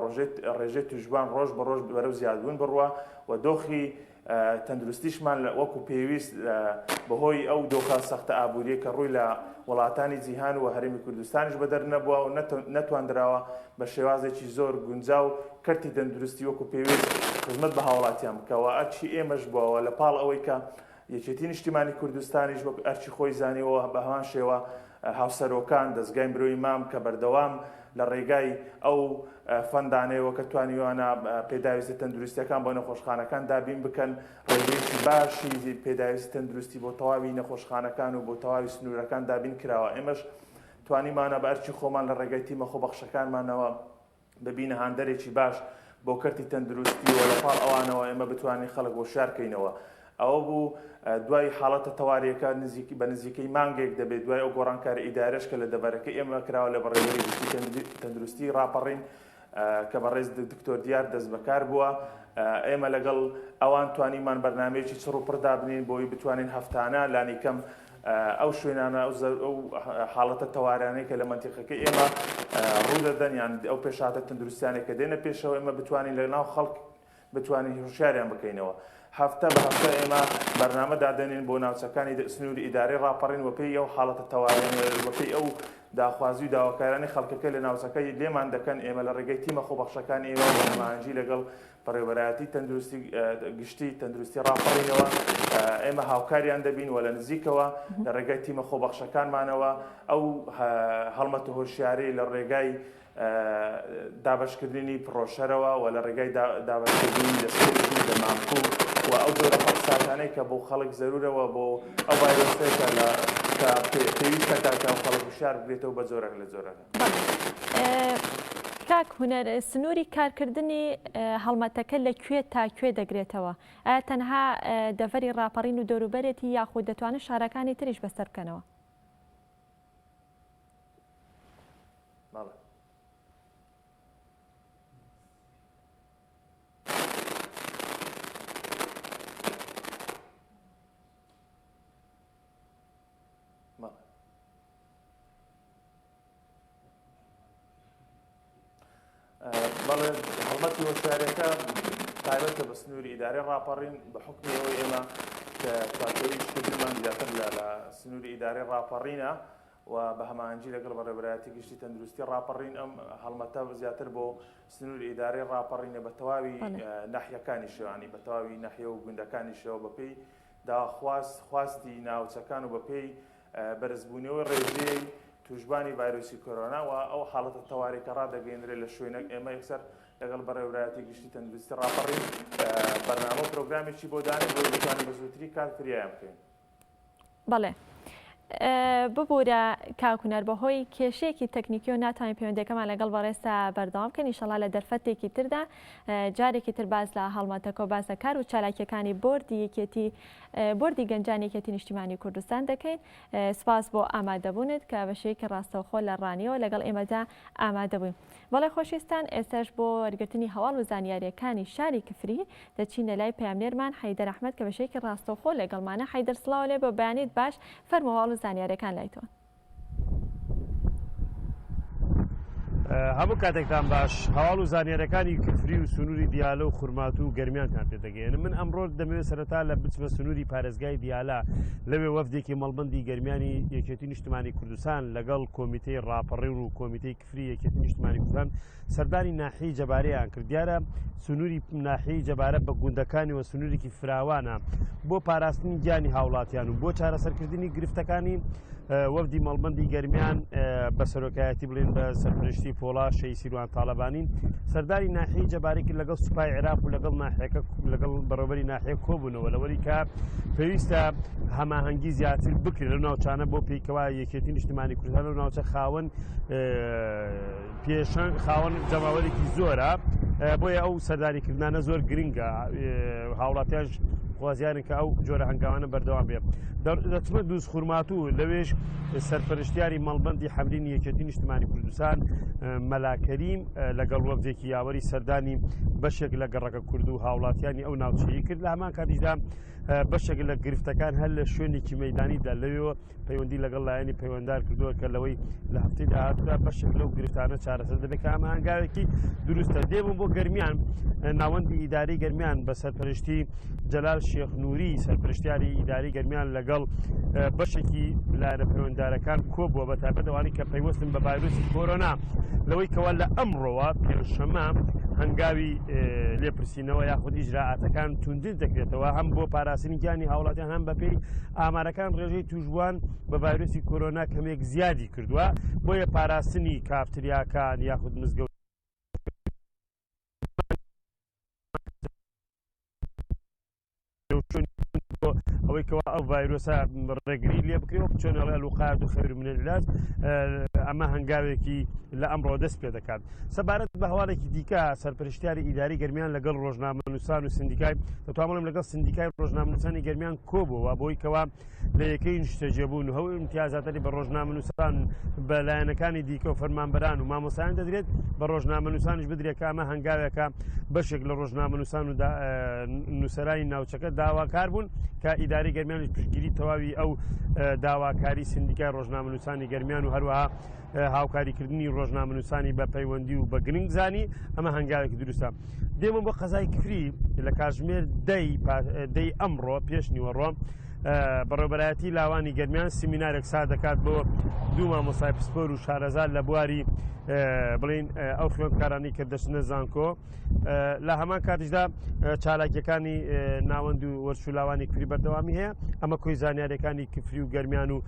ڕێژەی توژبان ڕۆژ بە ڕۆژ بەرەو زیادبوون بڕوە و دۆخی تەندروستیشمان وەکو پێویست بەهۆی ئەو دۆخە سەختە ئابووریە کە ڕووی لە وڵاتانی جیهان و هەرێمی کوردستانیش بەدەر نەبووە و نەتواندراوە بە شێوازێکی زۆر گونجاو کەرتی تەندروستی وەکو پێویست خزمەت بە هاوڵاتیان بکەوە. ئەرچی ئێمەش بووەوە لە پاڵ ئەوەی کە یەکێتی نیشتیمانی کوردستانیش وەکو ئەرچی خۆی زانیەوە بە هەمان شێوە هاوسەرۆکان دەستگای مرۆیی مام کە بەردەوام لە ڕێگای ئەو فەندانەوە کە توانیوانە پێداویستی تەندروستیەکان بۆ نەخۆشخانەکان دابین بکەن ڕێگەیەکی باشی پێداویستی تەندروستی بۆ تەواوی نەخۆشخانەکان و بۆ تەواوی سنوورەکان دابین کراوە. ئێمەش توانیمانە بە ئەرچی خۆمان لە ڕێگای تیمە خۆبەخشەکانمانەوە ببینە هاندەرێکی باش بۆ کەرتی تەندروستی و لەپاڵ ئەوانەوە ئێمە بتوانین خەڵک بۆ شارکەینەوە. ئەوە بوو دوای حاڵەتە تەواریەکە بە نزیکەی مانگێک دەبێت دوای ئەو گۆڕانکاری ئیدارەش کە لە دەبەرەکەی ئێمە کراوە لە بەڕێوەری تەندروستی ڕاپەڕین کە بەڕێز دکتۆر دیار دەست بەکار بووە. ئێمە لەگەڵ ئەوان توانیمان بەرنامەیەکی چڕ و پڕدا بنین بۆی بتوانین هەفتانە لانیکەم ئەو شوێنانە ئەو حاڵەتە تەوارانەی کە لە منتیقەکەی ئێمە ڕوودەدەن یان ئەو پێشاتە تەندروستیانێک کە دێنە پێشەوە ئێمە بتوانین لە ناو خەڵک بتوانین هوشیاریان بکەینەوە. هەفتە بە هەفتە ئێمە بەرنامە دادەنین بۆ ناوچەکانی سنووری ئیدارەی ڕاپەڕین وەپێی ئەو حاڵەتە تەواوی وەپێی ئەو داخوازی و داواکارانی خەڵکەکە لە ناوچەکەی لێمان دەکەن ئێمە لە ڕێگەی تیمە خۆبەخشەکانی ئێمە بەنەماینجی لەگەڵ بەڕێوەبەرایەتی تەندروستی گشتی تەندروستی ڕاپەڕینەوە ئێمە هاوکاریان دەبین و لە نزیکەوە لە ڕێگای تیمە خۆبەخشەکانمانەوە ئەو هەڵمەتە هۆشیارەی لە ڕێگای دابشکردنی پرۆشەرەوە و لە ڕێگای دابشکردنی دەستێکی دەمامکو و ئەو جۆرە ساتانەی کە بۆ خەڵک زەرورەوە بۆ ئەو ڤایرۆسەیەکە لە پێویستە کاکە خەڵک هوشیار بێتەوە بە زۆرێک لە زۆرەکە. کاک هونەر سنووری کارکردنی هەڵمەتەکە لەکوێ تا کوێ دەگرێتەوە؟ ئایا تەنها دەڤەری ڕاپەڕین و دەوروبەرێتی یاخود دەتوانن شارەکانی تریش بەسەر بکەنەوە؟ بەڵێ هەڵمەتی هۆشیارەکە تایبەتە بە سنووری ئیدارەی ڕاپەڕین بە حکمی ئەوەی ئێمە کە چاکۆریشکردنمان زیاتر لە سنووری ئیدارەی ڕاپەڕینە و بە هەمانجی لەگەڵ بەڕێوەبەرایەتی گشتی تەندروستی ڕاپەڕین ئەم هەڵمەتە زیاتر بۆ سنووری ئیدارەی ڕاپەڕینە بە تەواوی ناحیەکانی شێوانی بە تەواوی ناحیە و گوندەکانی شێوە بەپێی خواستی ناوچەکان و بەپێی بەرزبوونەوەی ڕێژەی توشبانی ڤایرۆسی کۆرۆنا و ئەو حاڵەتە تەواریکە ڕدەگەیەنرێت لە شوێنێک ئێمە یەکسەر لەگەڵ بەڕێوەبەرایەتی گشتی تەندروستی ڕاپەڕین بەرنامە و پرۆگرامێکی بۆ دانێت بۆ بتوانین بە زووتری کار فریایان بکەین. بەڵێ ببوورە کاکوونەر بەهۆی کێشەیەکی تەکنیکی و ناتوانین پەیوەندیەکەمان لەگەڵ بەڕێستا بەردەوام بکەین ئینشەڵا لە دەرفەتێکی تردا جارێکی تر باز لە هەڵمەتەکە و باز لە کار و چالاکیەکانی بۆردی گەنجان یەکێتی نیشتیمانی کوردستان دەکەین. سپاس بۆ ئامادەبوونت کە بەشەیەکی ڕاستەوخۆ لە ڕانیەوە لەگەڵ ئێمەدا ئامادە بووین. بەڵێ خۆشویستان ئێستاش بۆ وەرگرتنی هەواڵ و زانیاریەکانی شاری کفری دەچینە لای پەیامنێرمان حەیدەر ئەحمەد کە بەشەیەکی ڕاستەوخۆ لەگەڵمانە. حەیدەر سڵاو لێ بە بەیانیت باش فەرموو هەواڵ و زانیاریەکان لایتەوە. هەموو کاتێکتان باش. هەواڵ و زانیاریەکانی کفری و سنووری دیالە و خورمات و گەرمیانتان پێدەگەێنم. من ئەمڕۆ دەمەوێت سەرەتا لە بچمە سنووری پارێزگای دیالە لەوێ وەفدێکی مەڵبەندی گەرمیانی یەکێتی نیشتیمانی کوردستان لەگەڵ کۆمیتەی ڕاپەڕین و کۆمیتەی کفری یەکێتی نیشتیمانی کوردستان سەردانی ناحیەی جەبارەیان کرد. دیارە سنووری ناحیەی جەبارە بە گوندەکانی و سنوورێکی فراوانە بۆ پاراستنی گیانی هاوڵاتیان و بۆ چارەسەرکردنی گرفتەکانی وەفدی مەڵبەندی گەرمیان بە سەرۆکایەتی بڵێن بە سەرپرشتی پۆڵا شەی سیروان تاالبانین سەرداری ناحیەی جەبارێکی لەگەڵ سوپای عێراق و لەگەڵ ناحیەکە لەگەڵ بەڕێوەبەری ناحیە کۆبوونەوە لەوەری کە پێویستە هەماهەنگی زیاتر بکرێت لەو ناوچانە بۆ پێیکەوە یەکێتی نیشتیمانی کوردستان و ناوچە خاوەن جەماوەرێکی زۆرە بۆیە ئەو سەرداریکردانە زۆر گرنگە هاوڵاتیانش خوازیارن کە ئەو جۆرە هەنگاوانە بەردەوام بێ. دەچمە دووس خورمات و لەوێش سەرپەرشتیاری مەڵبەندی حەمرینی یەکێتی نیشتیمانی کوردستان مەلاکەریم لەگەڵ وەفدێکی یاوەری سەردانی بەشێک لە گەڕەکە کورد و هاوڵاتیانی ئەو ناوچەیە کرد. لە هەمان کاتیشدا بەشێک لە گرفتەکان هەر لە شوێنێکی مەیدانیدا لەوێەوە پەیوەندی لەگەڵ لایەنی پەیوەنددار کردووە کە لەوەی لە هەفتەی داهاتوودا بەشێک لەو گرفتانە چارەسەر دەبێت کە ئەمە هەنگاوێکی دروستە. دێبوون بۆ گەرمیان ناوەندی ئیدارەی گەرمیان بە سەرپەرشتی جەلال شێخ نووری سەرپرشتیاری ئیدارەی گەرمیان لەگەڵ بەشێکی لایەنە پەیوەنددارەکان کۆبووە بە تایبەت ئەوانەی کە پەیوەستن بە ڤایرۆسی کۆرۆنا لەوەی کەوە لە ئەمڕۆوە پێنجشەممە هەنگاوی لێپرسینەوە یاخود ئیجراعاتەکان توندتر دەکرێتەوە هەم بۆ پاراستنی گیانی هاوڵاتیان هەم بەپێی ئامارەکان ڕێژەی توشبووان بە ڤایرۆسی کۆرۆنا کەمێک زیادی کردووە بۆیە پاراستنی کافتریاکان یاخود مزگەوت ئەوەی کەوا ئەو ڤایرۆسە ڕێگری لێ بکرێەوە چۆنەڵێ لوقات و خەیر من العلاج ئەمە هەنگاوێکی لە ئەمڕۆ دەست پێ دەکات. سەبارەت بە هەواڵێکی دیکە سەرپەرشتیاری ئیداری گەرمیان لەگەڵ ڕۆژنامەنووسان و سندیکای دەتوانم لەگەڵ سندیکای ڕۆژنامەنووسانی گەرمیان کۆبووە بۆی کەوا لە یەکەی شتەجێبوون و هەوو امتیازاتەری بە ڕۆژنامەنووسان بە لایەنەکانی دیکە و فەرمانبەران و مامۆسایان دەدرێت بە ڕۆژنامەنووسانیش بدرێت کە ئەمە هەنگاوێکە بەشێک لە ڕۆژنامەنووسان و نووسەرانی ناوچەکە داواکار بوون کە ئیداری گەرمیانش پشتگیری تەواوی ئەو داواکاری سندیکای ڕۆژنامەنووسانی گەرمیان و هەروەها هاوکاریکردنی ڕۆژنامەنووسانی بە پەیوەندی و بە گرنگ زانی ئەمە هەنگاوێکی دروستە. دێمە بۆ قەزای کفری لە کاتژمێر دەی ئەمڕۆ پێش نیوەڕۆ بەڕێوەبەرایەتی لاوانی گەرمیان سیمینارێک سا دەکات بۆ دوو مامۆستای پسپۆر و شارەزار لە بواری بڵین ئەو خوێندکارانی کە دەچنە زانکۆ لە هەمان کاتیشدا چالاکیەکانی ناوەند و وەرچولاوانی کوری بەردەوامی هەیە ئەمە کۆی زانیاریەکانی کفری و گەرمیان و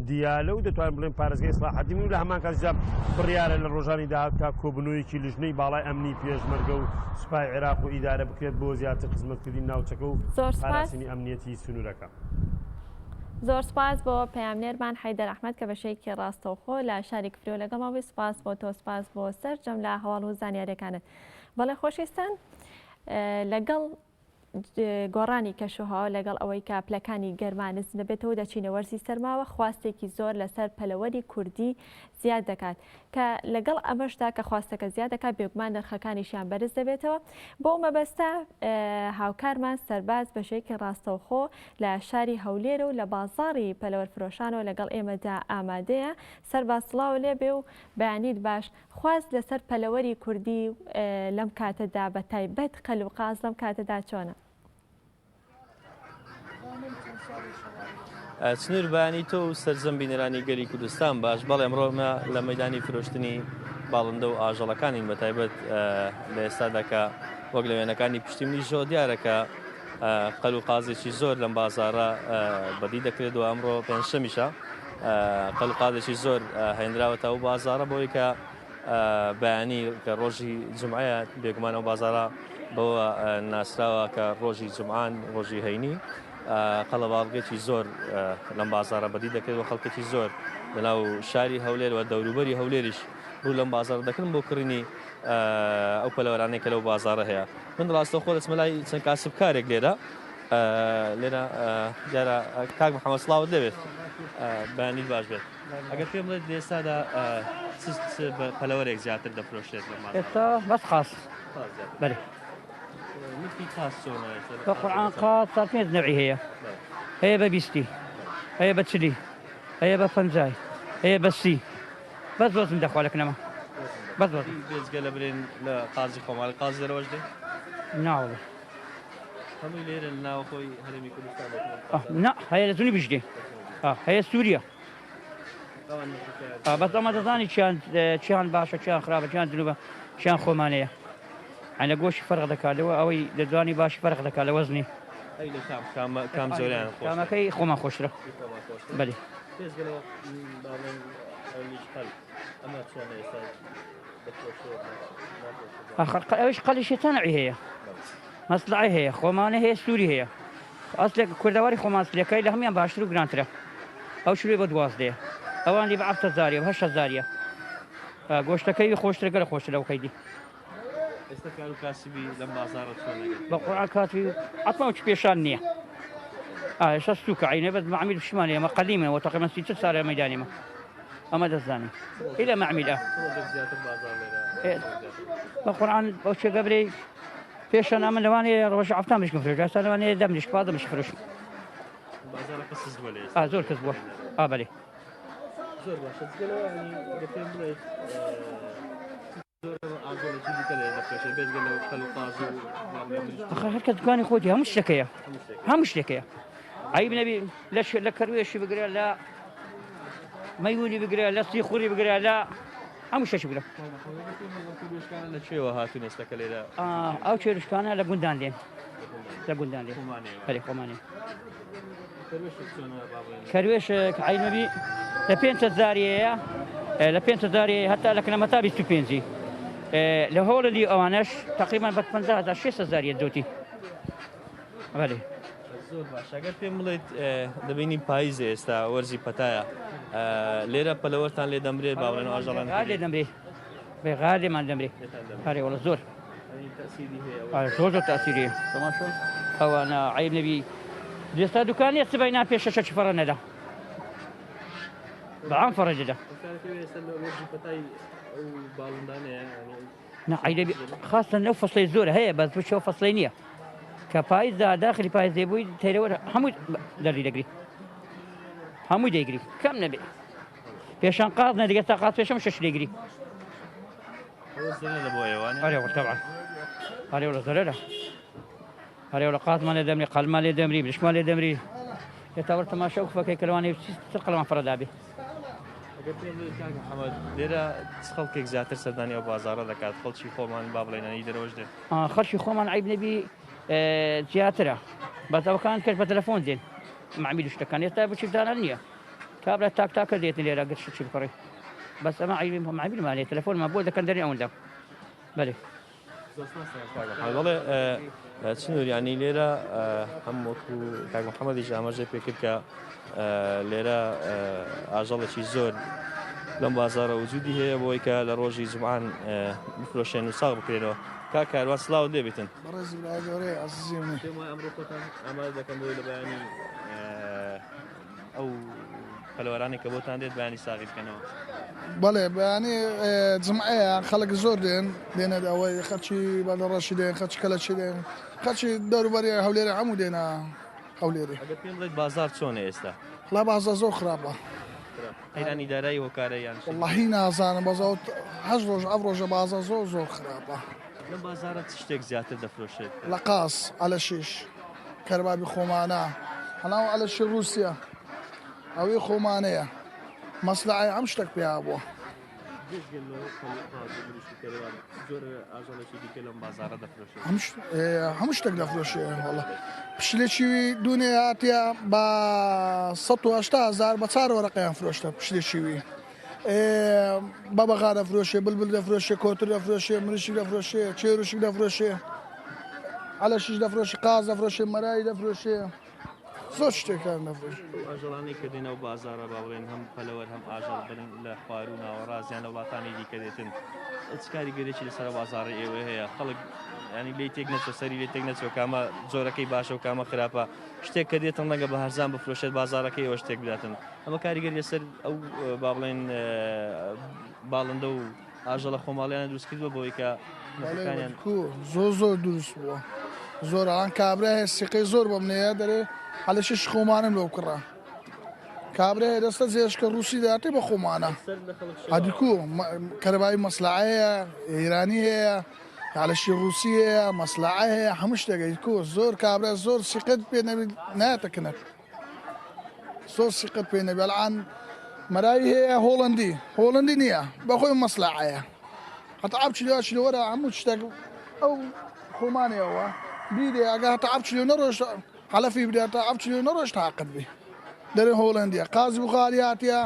دیالە و دەتوانین بڵێن پارێزگای ئیسلاحەتی و لە هەمان کاتیشدا بڕیارە لە ڕۆژانی داهاتکە کۆبنەوەیەکی لیژنەی باڵای ئەمنی پێشمەرگە و سوپای عێراق و ئیدارە بکرێت بۆ زیاتر خزمەتکردنی ناوچەکە و پاراستنی ئەمنیەتی سنوورەکە. زۆر سپاس بۆ پەیامنێرمان حەیدەر ئەحمەد کە بەشەیەکی ڕاستەوخۆ لە شاری کفری و لەگەڵمەوەی سپاس بۆ تۆ سپاس بۆ سەرجەم لە هەواڵ و زانیاریەکانت. بەڵێ خۆشویستان لەگەڵ گۆڕانی کەشوهاو لەگەڵ ئەوەی کە پلەکانی گەرمانز دەبێتەوە دەچینە وەرزی سەرماوە خواستێکی زۆر لەسەر پەلەوەری کوردی زیاد دەکات کە لەگەڵ ئەمەشدا کە خواستەکە زیاد دەکات بێگومان نرخەکانیشیان بەرز دەبێتەوە بۆ مەبەستە هاوکارمان سەرباز بەشێکی ڕاستەوخۆ لە شاری هەولێر و لە بازاڕی پەلەوەرفرۆشانەوە لەگەڵ ئێمەدا ئامادەیە سەرباز سڵاو لێبێ و بەیانیت باش خواست لەسەر پەلەوەری کوردی لەم کاتەدا بە تایبەت قەلوقاز لەم کاتەدا چۆنە؟ سنوور بەیانی تۆ و سەرجەم بینەرانی گەلی کوردستان باش بەڵێ ئەمڕۆمە لە مەیدانی فرۆشتنی باڵندە و ئاژەڵەکانین بە تایبەت لە ئێستادا کە وەک لە وێنەکانی پشتیمنی ژۆ دیارەکە قەلوقازێکی زۆر لەم بازارە بەدی دەکرێت و ئەمڕۆ پێنجشەمیشە قەلوقازێکی زۆر هێنراوەتە ئەو بازارە بۆی کە بەیانی کە ڕۆژی جمعەیە بێگومان ئەو بازارە بەوە ناسراوە کە ڕۆژی جمعان ڕۆژی هەینی قەڵەباڵگێکی زۆر لەم بازارە بەدی دەکرێت و خەڵکێکی زۆر لەناو شاری هەولێر و دەوروبەری هەولێریش ڕوو لەم بازار دەکردن بۆ کڕینی ئەو پەلەوەرانەی کە لەو بازارە هەیە. من ڕاستەوخۆ دەچمە لای چەند کاسبکارێک لێرە دیارە کاک محەممەد سڵاوت دەوێت بەیانی باش بێت ئەگەر پێم بڵێت لێستادا پەلەوەرێک زیاتر دەفرۆشێت ئێستا بەس خاص بەێ بقرآن قاس صارت نوعي هي ببيستي هي بتشلي هي بفنجاي هي بسي بس وزن دخوا لك نما بس وزن بس قال برين لا قاضي خمال قاضي لوجده نعم هم يلير الناو خوي هرمي كردستان لا هي لازوني بجدي هي سوريا بس ما تظني كان باشا كان خرابه كان جنوبه كان خومانيه أنا قوش فرق ذكاله أوي ددواني باش فرق ذكاله وزني. أي كام زولان. كام كي خما خوشرة. بدي. بس قالوا بعدين اللي يشقل أما شلون يصير آخر إيش قال شيطان هي. مصلعي هي خمانة هي سوري هي. أصلك كل دواري خمان أصلي كي لهم يوم باشرو جرانترا. أو شو بدواز ده. أو أنا بعرف زارية بهش زارية. قوش تكي خوش ترجع خوش لو كيدي. استكالو كاسبي لما صارت شلون بقرأ كاتبي عطنا وش بيشانية إيش السوق عينه بس معمل بشمالية ما قديمة وتقريبا 6 سنة ميداني ما أما دزاني إلى معمل بقرأ وش قبلي بيشان أمن لواني رجع عفتان مش كفرش جالس لواني دم مش فاضي مش فرش بازار قصص ولا زور كسبوع بلي زور باش تقولوا يعني قفين بليت أخي هالك تقاني خوتي هم مشتكية هم مشتكية عيب نبي ليش لكرويش بقرا لا ما يولي بقرا لا سيخوري بقرا لا هم مش بقرا كان شيء وهاتون يستكلي لا أو شيء كان لا قندان لين لا قندان لين هذي خماني كرويش عيب نبي لبين تزارية لبين تزارية حتى لكن ما تابي ستوبينزي لو هو اللي أوانش تقريبا بتمنزه هذا 6000 يدوتي. بله. زور باش. اگر پیم بلید دبینیم پاییز است ورزی پتایا. لیرا پلورتان لیدمری باورن آجالان. لیدمری. بێغار لێمان دەمرێ هەرێوەڵە زۆر زۆر زۆر تاسیری تەماشا ئەوانە عیب نەبی دێستا دوکانی سبەی نا پێش شەش فەڕە نەدا بەعام فەڕە دەدا نعیدەبی خاصن لەو فەسڵی زۆر هەیە بەس بچەوە فەسڵی نییە کە پاییزدا داخلی پاییز دەبووی تەیرەوە هەمووی دەری دەگری هەمووی دەیگری کەم نەبێ پێشان قاز نەدەگە تا قاز پێشەم شەش دەیگری هەرێوە تەبعا هەرێوە زەرەرە هەرێوە قازمان لێ دەمری قەلمان لێ دەمری برشمان لێ دەمری هێتا وەرە تەماشا و فەکەی کەلوانی چ قەلمان فەڕەدا بێ محەممەد لێرە خەڵکێک زیاتر سەردانی ئەو بازارە دەکات خەڵکی خۆمان با بڵێنانی دەرەوەش دێن خەڵکی خۆمان عیب نەبی زیاترە بەتەوەکان کرد بە تەلەفۆن دێن معمیل شتەکان هێستا بچیدانە نییە کابرا تاک تاکە دێتن لێرە گەشت چی بکڕی بەس ئەمە عیبی معمیلمان لێ تەلەفۆنمان بۆ دەکەن دەرێ ئەوەندە بەێ بەڵێ چنوور ینی لێرە هەم وەکو کاک محەممەدیش ئاماژەی پێکرد کە لێرە ئاژەڵێکی زۆر لەم بازارە وجودی هەیە بۆی کە لە ڕۆژی زومان بفرۆشێن و ساغ بکرێنەوە کا کاروان سلااو دێبێتن ئەمڕۆ خۆتان ئامادە دەکەم بۆی لە بەیانی ئەو پەلەوەرانی کە بۆتان دێت بەیانی ساغی بکەنەوە بەڵێ بەیانی جمعەیە خەڵک زۆر دێنێت ئەوەی خەرچی بەدەڕەشی دێن خەچ کەلەچی دێن خەچی دەوروبەری هەولێرە هەموو دێنە هەولێری ئەگەر پێم بڵێت بازار چۆنە ئێستا لا بازار زۆر خراپە قەیرانی دارایی هۆکارە یان وەڵڵاهی نازانم بەزەوت هەشت ڕۆژ ئەف ڕۆژە بازار زۆر خراپە لەم بازارە چ شتێک زیاتر دەفرۆشێت لە قاس ئەلە شیش کەربابی خۆمانە هەناو ئەلەشی رووسیا ئەوەی خۆمانەیە مەسلعی ئەم شتێک پێیا بووە هەموو شتێک دەفرۆشێ وەڵڵا پشلێکی دوونێ هاتیە بە 180,000 بە 4 وەرەقەیان فرۆشتە پشلێکیوی بە بەغا دەفرۆشێ بلبل دەفرۆشێ کۆتر دەفرۆشێ مریشی دەفرۆشێ چێروشک دەفرۆشێ ئەلەشیش دەفرۆشی قاز دەفرۆشێ مەرایی دەفرۆشێ زۆر شتێکان دەفرۆشێ ئاژەڵانی کە دێنەوە بازارە با بڵێن هەم پەلەوەر هەم ئاژەڵ بن لە خوار و ناوەڕازیان لە وڵاتانی دیکە دێتن چ کاریگەرێکی لەسەر بازارە ئێوە هەیە خەڵک ینی لی تێک نەچۆ سەری لێ تێک نەچۆ کامە زۆرەکەی باشە و کامە خراپە شتێک کە دێتن لەگە بە هەرزان بفرۆشێت بازارەکەی ئەوە شتێک بداتن ئەمە کاریگەر لەسەر ئەو با بڵێن باڵندە و ئاژەڵە خۆماڵیانە دروست کردووە بۆی کە زۆر دروست بووە زۆر ئەوان کابرا هەیە سیقەی زۆر بۆ منەیە دەرێ هەلەشش خۆمانم لەو کڕە کابرا هەیە دەستە جێشکە ڕووسی داتی بە خۆمانە هەدیکو کەرەبایی مەسلعەیە ئێرانی هەیە هەلەشی ڕووسی هەیە مەسلعە هەیە هەموو شتێک کۆ زۆر کابرا زۆر سیقەت پێ ناتەکەنێت زۆر سیقەت پێ نەبێ ئەلعان مەرایی هەیە هۆڵندی نییە بەخۆی مەسلعەیە هەتا ئاپچی لەوەرە هەموو شتێک ئەو خۆمانەوە بیدێ ئەگە هەتا ئاپچی نەڕۆژ حەلەفی بداتە ئاپچی نەڕۆژ تاقت بێ دەرێ هۆڵندیە قازی بخاری هاتیە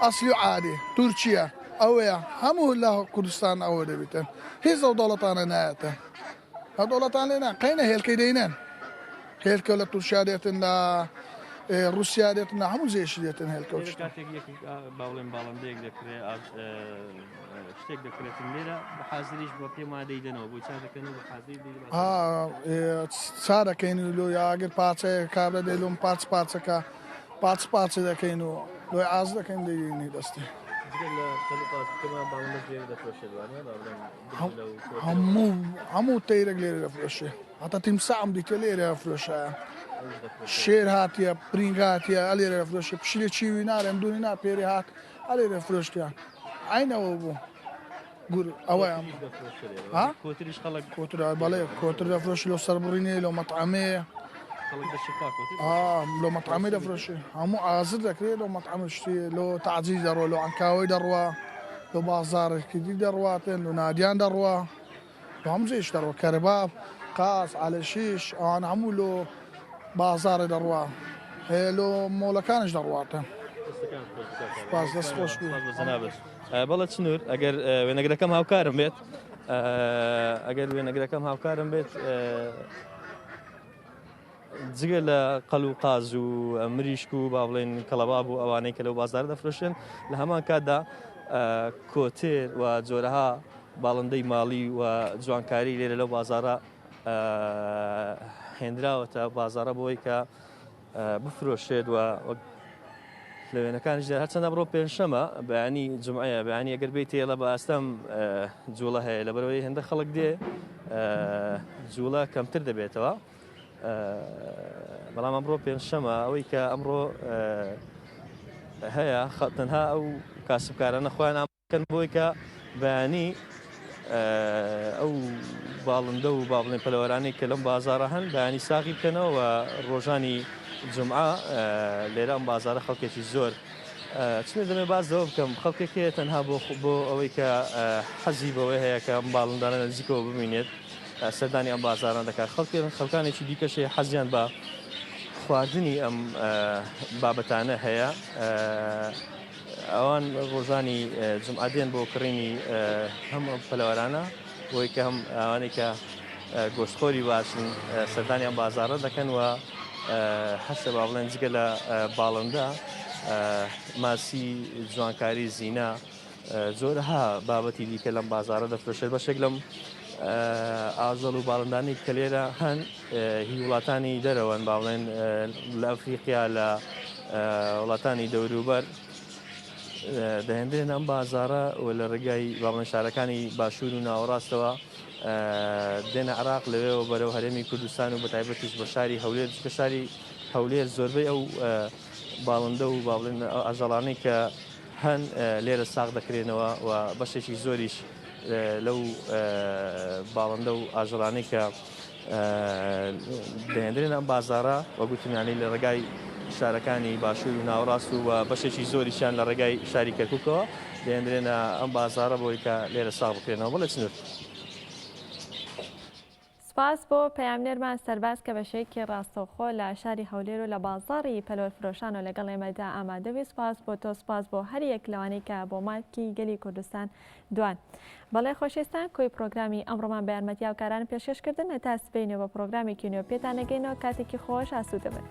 ئەسلی و عادێ تورکیە ئەوەیە هەموو لە کوردستان ئەوە دەبێتن هیچ ئەو دەوڵەتانە نایەتە ئەو دەوڵەتان لێنە قەینە هێلکەی دەینەن هێلکە لە تورکیا دێتن لە رووسیا دێتن هەموو زێشی دێتن هێلکە باڵێن باڵندەیەک دەکرێت شتێک دەکرێتن لێرە بە حازریش بە پێ مادەی دەنەوە بۆ چاکەن بە حازری چارەکەین و لۆ یاگەر پارچەیە کابرا دەیلۆم پارچەکە پارچە دەکەین و لۆی ئاز دەکەین دەیگەینی دەستی هەموو تەیرێک لێرە دەفرۆشێ هەتا تیمسام دیکە لێرە دەفرۆشە شێر هاتیە پرینگ هاتیە ئەلێرە دەفرۆشێ پشیلێ چیوی نارێن دوونی ناپێری هات ئەلێرە فرۆشتیان عینەوە بوو ئەوەیان کۆتریش خەڵک کۆتر بەڵێ کۆتر دەفرۆشی لە سەربڕینێ لە مەطعمەیە لۆ مەطعمی دەفرۆشێ هەموو ئازر دەکرێت لە مەطعمە شتی لۆ تاعجیل دەڕوە لە ئەنکاوی دەڕوە لە بازارێکی دەڕواتێن لە نادیان دەڕوە لە هەمزێش دەڕوە کەرباب قاس ئالەشیش ئەوان هەموو لۆ بازارە دەڕوە هەیە لۆ مۆڵەکانش دەڕواتە دەست خۆش بەڵێ چنوور ئەگەر وێنەگرەکەم هاوکارم بێت ئەگەر وێنەگرەکەم هاوکارم بێت جگە لە قەل و قاز و مریشک و با بڵێن کەڵەباب و ئەوانەی کە لەو بازار دەفرۆشێن لە هەمان کاتدا کۆتێر و جۆرەها باڵندەی ماڵی و جوانکاری لێرە لەو بازارە هێنراوەتە بازارە بۆی کە بفرۆشێت و لە وێنەکانیش هەرچەندە بڕۆ پێنجشەمە بەیانی جمعەیە بەیانی ئەگەر بیت تێڵە بە ئاستەم جوڵە هەیە لەبەرەوەی هەندە خەڵک دێ جوڵە کەمتر دەبێتەوە بەڵام ئەمڕۆ پێنجشەمە ئەوەی کە ئەمڕۆ هەیە تەنها ئەو کاسبکارانە خۆیان ئامادەکەن بۆی کە بەیانی ئەو باڵندە و با بڵێن پەلەوەرانەی کە لەم بازارە هەن بەیانی ساغی بکەنەوە و ڕۆژانی جمعە لێرە ئەم بازارە خەڵکێکی زۆر چنێ دەمێ بازەوە بکەم خەڵکێکەیە تەنها بۆ ئەوەی کە حەزی بەوەی هەیە کە ئەم باڵندانە نزیکەوە ببینێت سەردانی ئەم بازاران دەکات خەڵکانێکی دیکەشێ حەزیان بە خواردنی ئەم بابەتانە هەیە ئەوان ڕۆژانی جمعە دێن بۆ کڕینی هەم پەلەوەرانە بۆی کە هەم ئەوانەی کە گۆشتخۆری باشن سەردانی ئەم بازارە دەکەن و هەستە با بڵێن جگە لە باڵندە ماسی جوانکاری زیینە زۆرها بابەتی دیکە لەم بازارە دەفرۆشێت بەشێک لەم ئاژەڵ و باڵندانی کە لێرە هەن هی وڵاتانی دەرەوەن با بڵێن لە ئەفریقیا لە وڵاتانی دەوروبەر دەهێنرێن ئەم بازارە و لە ڕێگای با بڵێن شارەکانی باشوور و ناوەڕاستەوە دێنە عراق لەوێەوە بەرەو هەرێمی کوردستان و بەتایبەتیش بە شاری هەولێر چکە شاری هەولێر زۆربەی ئەو باڵندە و با بڵێن ئاژەڵانەی کە هەن لێرە ساغ دەکرێنەوە و بەشێکی زۆریش لەو باڵندە و ئاژەڵانەی کە دەهێنرێن ئەم بازارە وەگوتمیانی لە ڕێگای شارەکانی باشوور و ناوەڕاست و بەشێکی زۆریشیان لە ڕێگای شاری کەرکووکەوە دەهێنرێنە ئەم بازارە بۆی کە لێرە ساغ بکرێنەوە بڵێ چنوور. سپاس بۆ پەیامنێرمان سەرباز کە بەشەیەکی ڕاستەوخۆ لە شاری هەولێر و لە بازاڕی پەلۆرفرۆشان و لەگەڵ ئێمەدا ئامادەوی سپاس بۆ تۆ سپاس بۆ هەر یەک لەوانەی کە بۆ مارکی گەلی کوردستان دوان. بەڵێ خۆشێستان کۆی پرۆگرامی ئەمڕۆمان بە یارمەتی هاوکاران پێشکەشکردن هەتا سبەینەوە بە پرۆگرامێکی نوێ پێتان نەگەینەوە کاتێکی خۆش ئاسوودە بن.